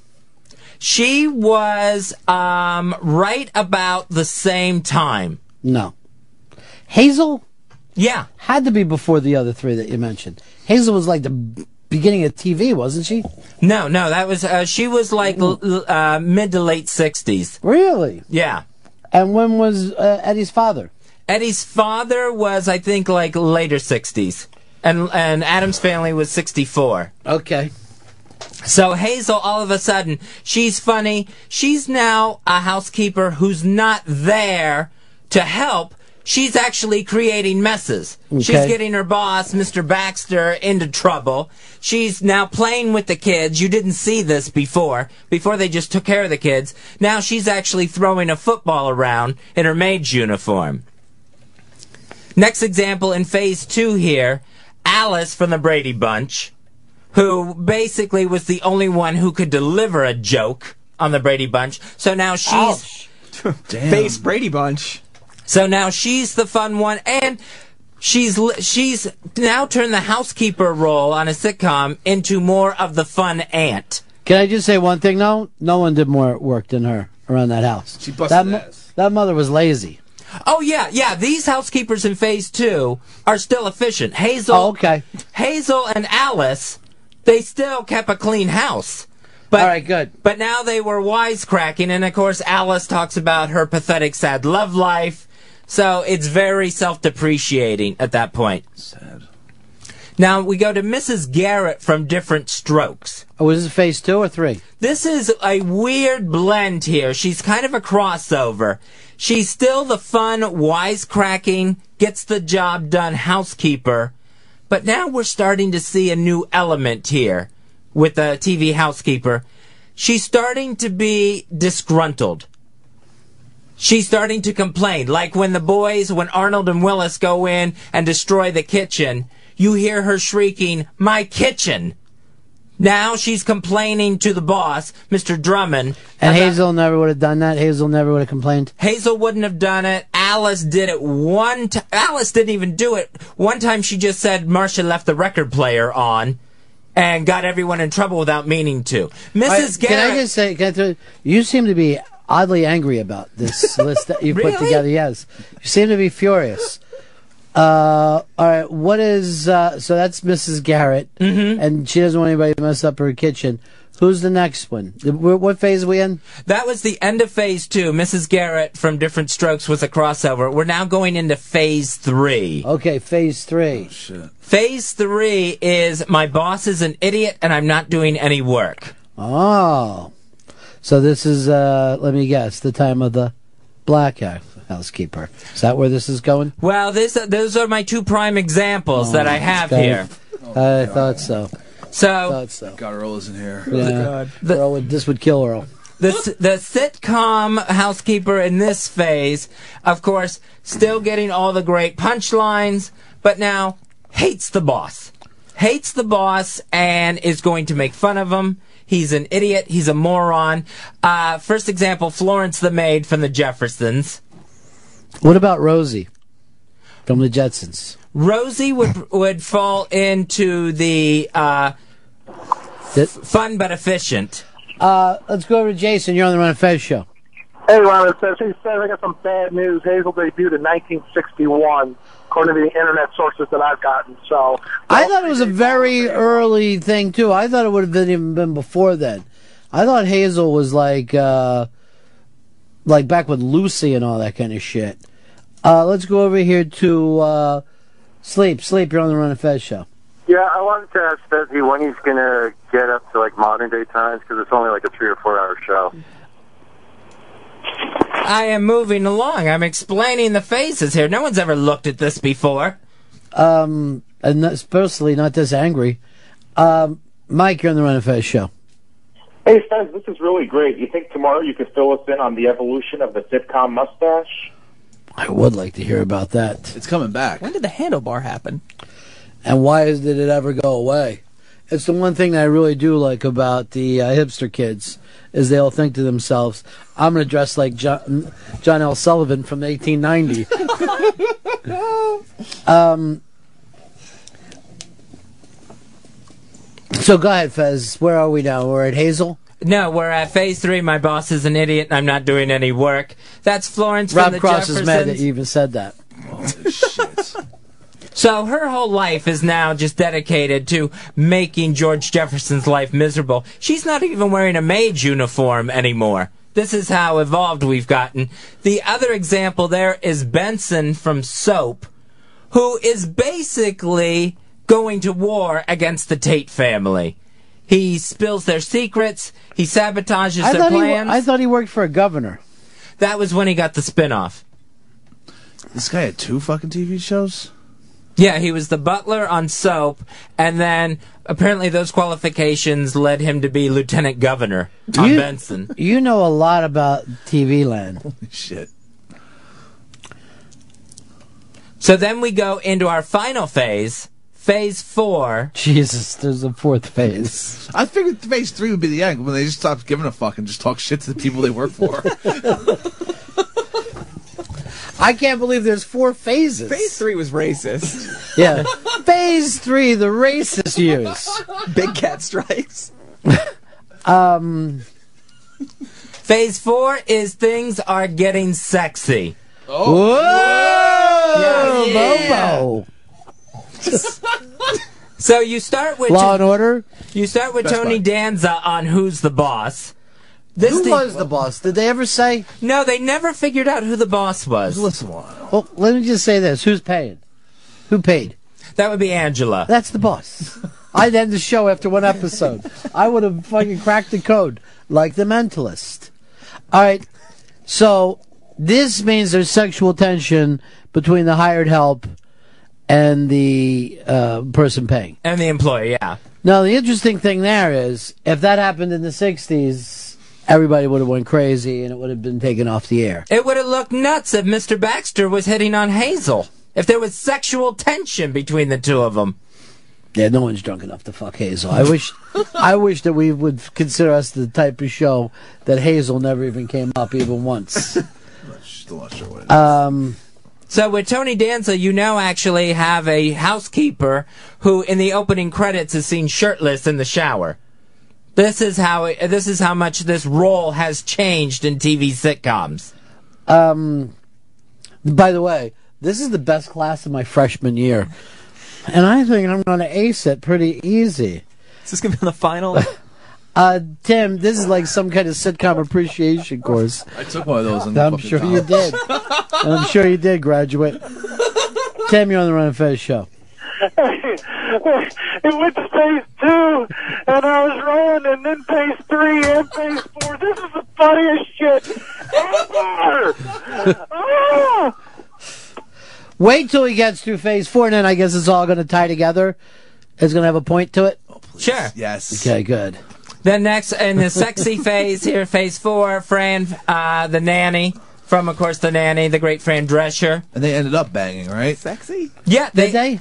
She was right about the same time. No. Hazel? Yeah. Had to be before the other three that you mentioned. Hazel was like the beginning of TV, wasn't she? No, that was, she was like mid to late 60s. Really? Yeah. And when was Eddie's father? Eddie's father was, I think, like later 60s. And Addams Family was 64. Okay. So Hazel, all of a sudden, she's funny. She's now a housekeeper who's not there to help. She's actually creating messes. Okay. She's getting her boss, Mr. Baxter, into trouble. She's now playing with the kids. You didn't see this before. Before they just took care of the kids. Now she's actually throwing a football around in her maid's uniform. Next example in phase 2 here, Alice from the Brady Bunch, who basically was the only one who could deliver a joke on the Brady Bunch. So now she's... Damn. Face Brady Bunch. So now she's the fun one, and she's now turned the housekeeper role on a sitcom into more of the fun aunt. Can I just say one thing, though? No one did more work than her around that house. She busted ass. That mother was lazy. Oh, yeah. These housekeepers in phase 2 are still efficient. Hazel, okay. Hazel and Alice, they still kept a clean house. But, all right, good. But now they were wisecracking, and of course Alice talks about her pathetic, sad love life. So it's very self-depreciating at that point. Sad. Now we go to Mrs. Garrett from Different Strokes. Oh, is this phase 2 or 3? This is a weird blend here. She's kind of a crossover. She's still the fun, wisecracking, gets the job done housekeeper. But now we're starting to see a new element here with the TV housekeeper. She's starting to be disgruntled. She's starting to complain. Like when Arnold and Willis go in and destroy the kitchen, you hear her shrieking, "My kitchen!" Now she's complaining to the boss, Mr. Drummond. And Hazel never would have done that. Hazel never would have complained. Hazel wouldn't have done it. Alice did it one time. Alice didn't even do it. One time she just said Marcia left the record player on and got everyone in trouble without meaning to. Mrs. Garrett... Can I just say, you seem to be oddly angry about this list that you put together. Yes. You seem to be furious. All right, what is, so that's Mrs. Garrett, and she doesn't want anybody to mess up her kitchen. Who's the next one? What phase are we in? That was the end of phase 2. Mrs. Garrett from Different Strokes was a crossover. We're now going into phase 3. Okay, phase 3. Oh, shit. Phase 3 is my boss is an idiot and I'm not doing any work. Oh. So this is, let me guess, the time of the black housekeeper. Is that where this is going? Well, those are my 2 prime examples that I have here. I thought so. God, Earl isn't here. Yeah. This would kill Earl. The sitcom housekeeper in this phase, of course, still getting all the great punchlines, but now hates the boss. Hates the boss and is going to make fun of him. He's an idiot. He's a moron. First example, Florence the maid from the Jeffersons. What about Rosie from the Jetsons? Rosie would fall into the fun but efficient. Let's go over to Jason. You're on the Ron and Fez show. Hey, Ron, it says I got some bad news. Hazel debuted in 1961, according to the internet sources that I've gotten. So I thought it was a very early thing too. I thought it would have even been before then. I thought Hazel was like back with Lucy and all that kind of shit. Let's go over here to Sleep. Sleep, you're on the Ron and Fez show. Yeah, I wanted to ask Fezzy when he's going to get up to like modern day times, because it's only like a 3 or 4 hour show. I am moving along. I'm explaining the phases here. No one's ever looked at this before. And especially not this angry. Mike, you're on the Ron and Fez show. Hey, Fez, this is really great. You think tomorrow you could fill us in on the evolution of the sitcom mustache? I would like to hear about that. It's coming back. When did the handlebar happen? And why did it ever go away? It's the one thing that I really do like about the hipster kids, is they'll think to themselves, I'm going to dress like John L. Sullivan from 1890. So go ahead, Fez. Where are we now? We're at Hazel? No, we're at phase 3. My boss is an idiot and I'm not doing any work. That's Florence Rob from the Cross Jeffersons. is mad that you even said that. Holy shit. So her whole life is now just dedicated to making George Jefferson's life miserable. She's not even wearing a maid's uniform anymore. This is how evolved we've gotten. The other example there is Benson from Soap, who is basically going to war against the Tate family. He spills their secrets. He sabotages their plans. I thought he worked for a governor. That was when he got the spinoff. This guy had 2 fucking TV shows? Yeah, he was the butler on Soap, and then apparently those qualifications led him to be lieutenant governor on Benson. You know a lot about TV land. Holy shit. So then we go into our final phase, phase 4. Jesus, there's a 4th phase. I figured phase 3 would be the end, when they just stopped giving a fuck and just talk shit to the people they work for. I can't believe there's 4 phases. Phase 3 was racist. Yeah. Phase 3, the racist years. Big cat strikes. Phase 4 is things are getting sexy. Oh. Whoa! Yeah. Bobo. So you start with Law and Order. You start with Best Tony Buy. Danza on Who's the Boss. Who was the boss? Did they ever say? No, they never figured out who the boss was. Listen, well, let me just say this: who's paying? Who paid? That would be Angela. That's the boss. I'd end the show after 1 episode. I would have fucking cracked the code like the Mentalist. All right, so this means there's sexual tension between the hired help and the person paying. And the employee, yeah. Now, the interesting thing there is, if that happened in the 60s, everybody would have went crazy and it would have been taken off the air. It would have looked nuts if Mr. Baxter was hitting on Hazel. If there was sexual tension between the two of them. Yeah, no one's drunk enough to fuck Hazel. I wish that we would consider us the type of show that Hazel never even came up even once. Still not sure what it is. So with Tony Danza, you now actually have a housekeeper who, in the opening credits, is seen shirtless in the shower. This is how much this role has changed in TV sitcoms. By the way, this is the best class of my freshman year. And I think I'm going to ace it pretty easy. Is this going to be on the final? Tim, this is like some kind of sitcom appreciation course. I took one of those in I'm sure you did. I'm sure you did, graduate. Tim, you're on the Ron and Fez show. It went to phase 2, and I was rolling, and then phase 3 and phase 4. This is the funniest shit ever! Ah! Wait till he gets through phase 4, and then I guess it's all going to tie together. It's going to have a point to it. Sure. Yes. Okay, good. Then next, in the sexy phase here, phase 4, Fran, the nanny, from, of course, The Nanny, the great Fran Drescher. And they ended up banging, right? Sexy? Yeah. Did they?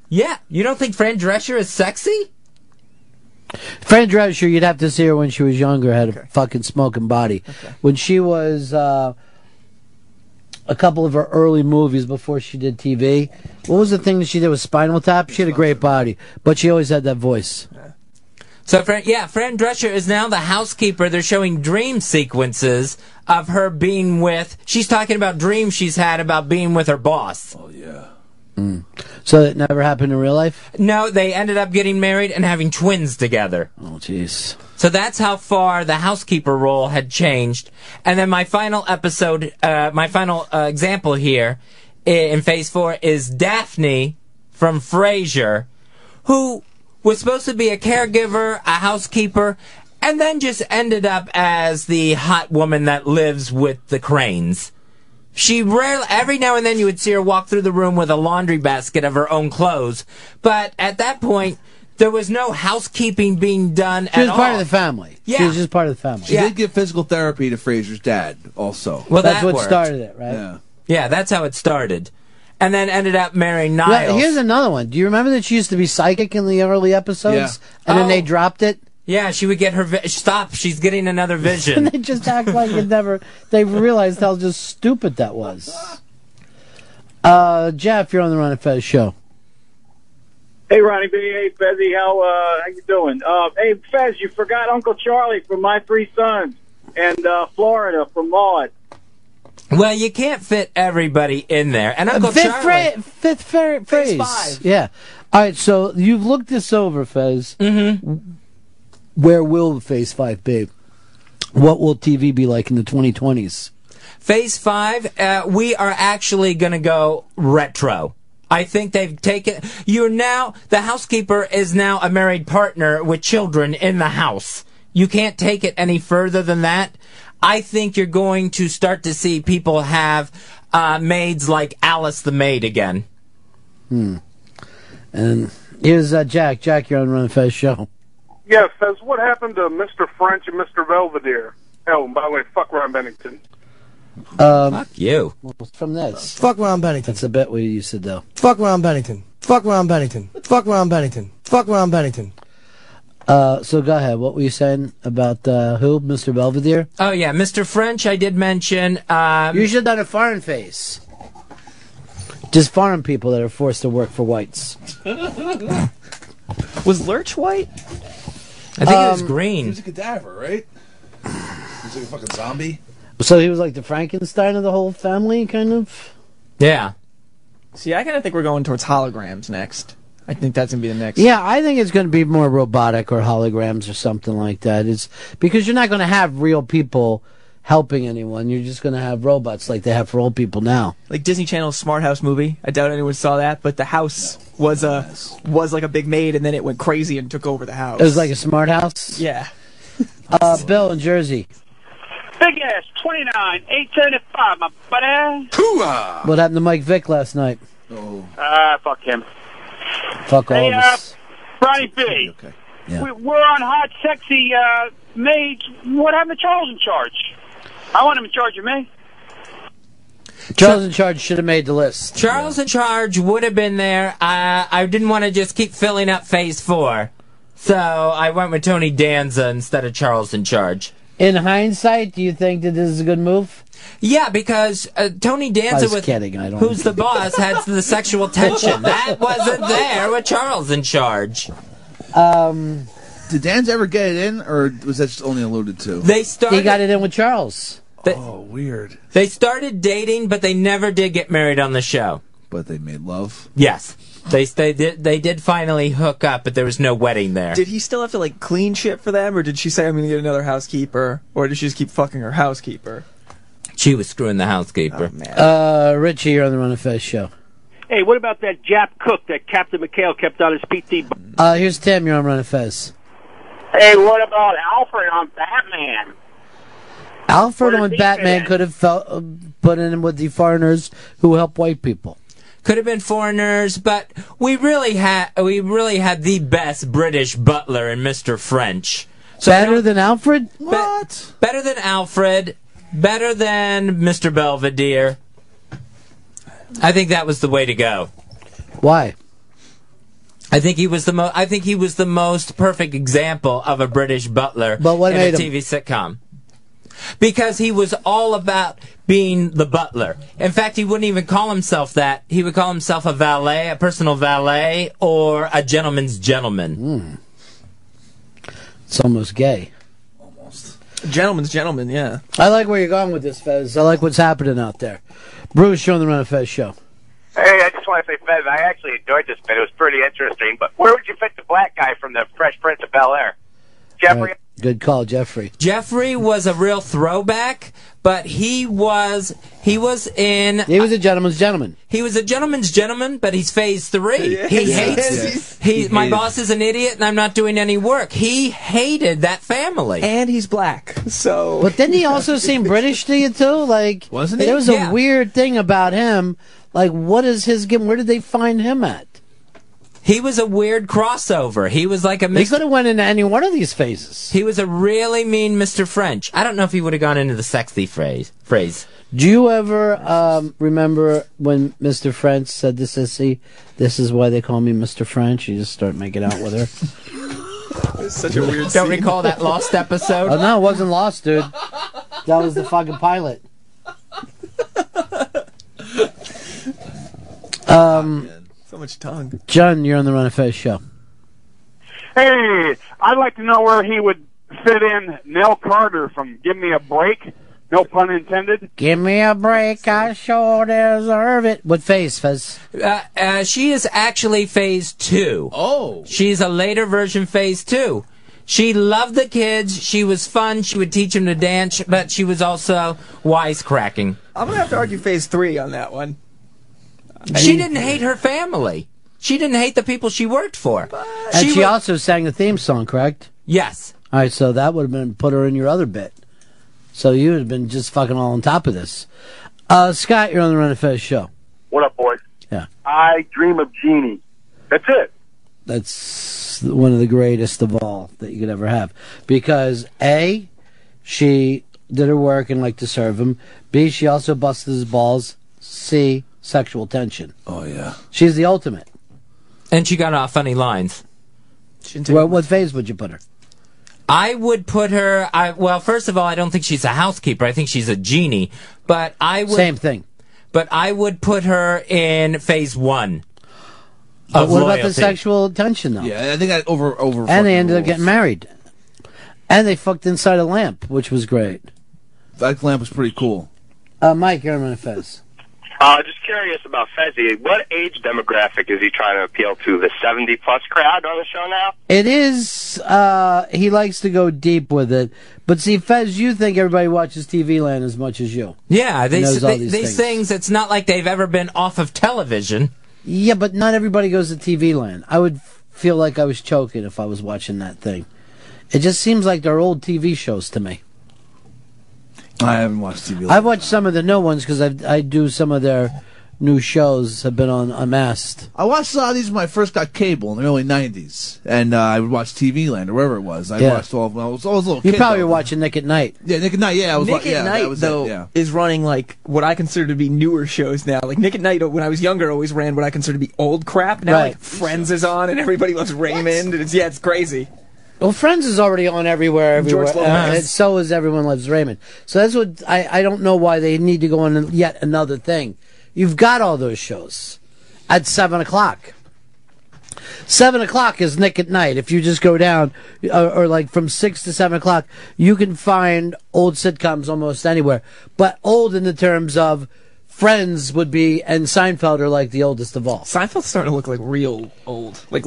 Yeah. You don't think Fran Drescher is sexy? Fran Drescher, you'd have to see her when she was younger, had a fucking smoking body. Okay. When she was... a couple of her early movies before she did TV. What was the thing that she did with Spinal Tap? She had a great body, but she always had that voice. So, Fran Drescher is now the housekeeper. They're showing dream sequences of her being with... She's talking about dreams she's had about being with her boss. Oh, yeah. So it never happened in real life? No, they ended up getting married and having twins together. Oh, jeez. So that's how far the housekeeper role had changed. And then my final episode, my final example here in Phase 4 is Daphne from Frasier, who was supposed to be a caregiver, a housekeeper, and then just ended up as the hot woman that lives with the Cranes. She rarely, every now and then you would see her walk through the room with a laundry basket of her own clothes. But at that point, there was no housekeeping being done at all. She was part of the family. Yeah. She was just part of the family. She did give physical therapy to Fraser's dad, also. Well, that's what worked. started it, right? Yeah. Yeah, that's how it started. And then ended up marrying Niles. Well, here's another one. Do you remember that she used to be psychic in the early episodes? Yeah. And then they dropped it? Yeah, she would get her... Stop, she's getting another vision. And they just act like it never... They realized how just stupid that was. Jeff, you're on the Ron and Fez show. Hey, Ronnie B. Hey, Fezzy. How you doing? Hey, Fez, you forgot Uncle Charlie from My Three Sons and Florida from Maud. Well, you can't fit everybody in there. And Uncle Charlie... Fifth phrase. Phase 5. Yeah. All right, so you've looked this over, Fez. Mm-hmm. Where will Phase 5 be? What will TV be like in the 2020s? Phase 5, we are actually going to go retro. I think they've taken... The housekeeper is now a married partner with children in the house. You can't take it any further than that. I think you're going to start to see people have maids like Alice the Maid again. And here's Jack. Jack, you're on the Ron and Fez show. Yeah, Fez, what happened to Mr. French and Mr. Belvedere? Oh, and by the way, fuck Ron Bennington. Fuck you. From this. Fuck Ron Bennington. That's a bit we used to do. Fuck Ron Bennington. Fuck Ron Bennington. Fuck Ron Bennington. Fuck Ron Bennington. So go ahead. What were you saying about who? Mr. Belvedere? Oh, yeah. Mr. French, I did mention. You should have done a foreign face. Just foreign people that are forced to work for whites. Was Lurch white? I think it was green. He was a cadaver, right? He was like a fucking zombie. So he was like the Frankenstein of the whole family, kind of? Yeah. See, I kind of think we're going towards holograms next. I think that's going to be the next. Yeah, I think it's going to be more robotic or holograms or something like that. It's because you're not going to have real people helping anyone. You're just going to have robots like they have for old people now. Like Disney Channel's Smart House movie. I doubt anyone saw that, but the house was like a big maid, and then it went crazy and took over the house. It was like a smart house? Yeah. Bill in Jersey. Big ass, 29, 875, my buddy. Hoo-ah! What happened to Mike Vick last night? Oh. Fuck him. Fuck all of us. Ronnie B. Okay. Yeah. We're on hot, sexy maids. What happened to Charles in charge? I want him in charge of me. Charles in Charge should have made the list. Charles in Charge would have been there. I didn't want to just keep filling up Phase 4. So I went with Tony Danza instead of Charles in Charge. In hindsight, do you think that this is a good move? Yeah, because Tony Danza, who's the boss, had the sexual tension. That wasn't there with Charles in Charge. Did Danza ever get it in, or was that just only alluded to? He got it in with Charles. Weird. They started dating, but they never did get married on the show. But they made love? Yes. They did finally hook up, but there was no wedding there. Did he still have to, like, clean shit for them, or did she say, I'm going to get another housekeeper, or did she just keep fucking her housekeeper? She was screwing the housekeeper. Richie, you're on the Run of Fez show. Hey, what about that Jap cook that Captain McHale kept on his PT? Here's Tim, you're on Run of Fez. Hey, what about Alfred on Batman? Alfred on Batman could have put in with the foreigners who help white people. Could have been foreigners, but we really had the best British butler in Mr. French. So better than Alfred? What? Better than Alfred. Better than Mr. Belvedere. I think that was the way to go. Why? I think he was the most perfect example of a British butler in a TV sitcom. Because he was all about being the butler. In fact, he wouldn't even call himself that. He would call himself a valet, a personal valet, or a gentleman's gentleman. It's almost gay. Gentleman's gentleman, yeah. I like where you're going with this, Fez. I like what's happening out there. Bruce, you're on the Run of Fez show. Hey, I just want to say, Fez, I actually enjoyed this bit. It was pretty interesting. But where would you fit the black guy from the Fresh Prince of Bel-Air? Jeffrey? Right. Good call, Jeffrey. Jeffrey was a real throwback, but he was in... He was a gentleman's gentleman. He was a gentleman's gentleman, but he's Phase 3. Yeah, he hates... My boss is an idiot, and I'm not doing any work. He hated that family. And he's black, so... But didn't he also seem British to you, too? Like, wasn't he? There was a weird thing about him. Like, what is his... Where did they find him at? He was a weird crossover. He was like a Mr. He could have went into any one of these phases. He was a really mean Mr. French. I don't know if he would have gone into the sexy phrase. Do you ever remember when Mr. French said to Sissy, "This is why they call me Mr. French"? You just start making out with her. It's such a weird Don't scene. recall that lost episode? Oh, no, it wasn't lost, dude. That was the fucking pilot. So much tongue. John, you're on the Run of Fez show. Hey, I'd like to know where he would fit in Nell Carter from Give Me a Break. No pun intended. Give me a break, I sure deserve it. What phase, Fez? She is actually Phase 2. Oh. She's a later version Phase 2. She loved the kids. She was fun. She would teach them to dance, but she was also wisecracking. I'm going to have to argue Phase 3 on that one. She didn't hate her family. She didn't hate the people she worked for. And she also sang the theme song, correct? Yes. All right, so that would have been put her in your other bit. So you would have been just fucking all on top of this. Scott, you're on the Run of Fez show. What up, boys? Yeah. I Dream of Jeannie. That's it. That's one of the greatest of all that you could ever have. Because, A, she did her work and liked to serve him. B, she also busted his balls. C, sexual tension. Oh, yeah. She's the ultimate. And she got off funny lines. Well, what phase would you put her? I would put her... well, first of all, I don't think she's a housekeeper. I think she's a genie. But I would... Same thing. But I would put her in Phase 1. But what about the sexual tension, though? Yeah, I think that over. And they ended up getting married. And they fucked inside a lamp, which was great. That lamp was pretty cool. Mike, you're on Run of Fez. Just curious about Fezzy. What age demographic is he trying to appeal to? The 70-plus crowd on the show now? It is, he likes to go deep with it. But see, Fez, you think everybody watches TV Land as much as you. Yeah, these these things, it's not like they've ever been off of television. Yeah, but not everybody goes to TV Land. I would feel like I was choking if I was watching that thing. It just seems like they're old TV shows to me. I haven't watched TV Land. I've watched some of the new ones because I do some of their new shows have been on Unmasked. I watched a lot of these when I first got cable in the early 90s. And I would watch TV Land or wherever it was. I watched all of them. I was always a little You kid. probably were watching Nick at Night. Yeah, Nick at Night, yeah. I was Nick at Night, that was though, it, yeah. is running like what I consider to be newer shows now. Like Nick at Night, when I was younger, always ran what I consider to be old crap. Now, Right. like Friends is on, and everybody loves Raymond, and it's crazy. Well, Friends is already on everywhere. George Lopez. And so is Everyone Loves Raymond. So that's what I don't know why they need to go on yet another thing. You've got all those shows at 7 o'clock. 7 o'clock is Nick at Night. If you just go down, or like from 6 to 7 o'clock, you can find old sitcoms almost anywhere. But old in the terms of Friends would be, and Seinfeld are like the oldest of all. Seinfeld's starting to look like real old. Like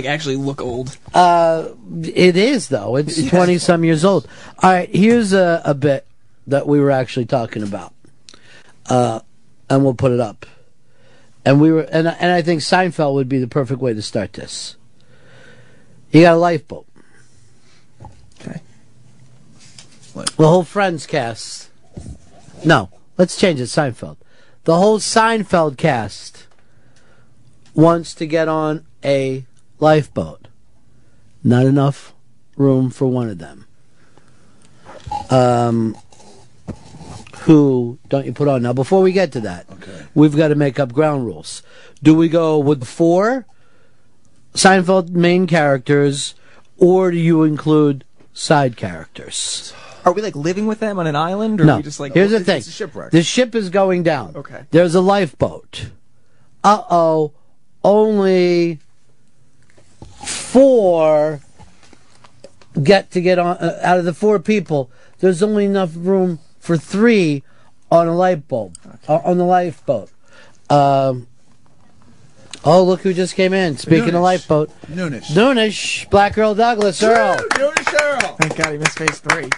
actually look old. It is though. It's 20-some years old. All right, here's a bit that we were actually talking about, and we'll put it up. And I think Seinfeld would be the perfect way to start this. You got a lifeboat. Okay. The whole Friends cast. No, let's change it. Seinfeld. The whole Seinfeld cast wants to get on a lifeboat. Not enough room for one of them. Who don't you put on? Now, before we get to that, we've got to make up ground rules. Do we go with 4 Seinfeld main characters, or do you include side characters? Are we like living with them on an island, or No. are we just like? Here's the thing: It's a shipwreck. the ship is going down. Okay. There's a lifeboat. Only 4 get on out of the 4 people. There's only enough room for 3 on a lifeboat. On the lifeboat. Oh, look who just came in. Speaking of lifeboat, Noonish. Noonish, Black Girl Douglas Earl. Noonish Earl. Thank God he missed phase 3.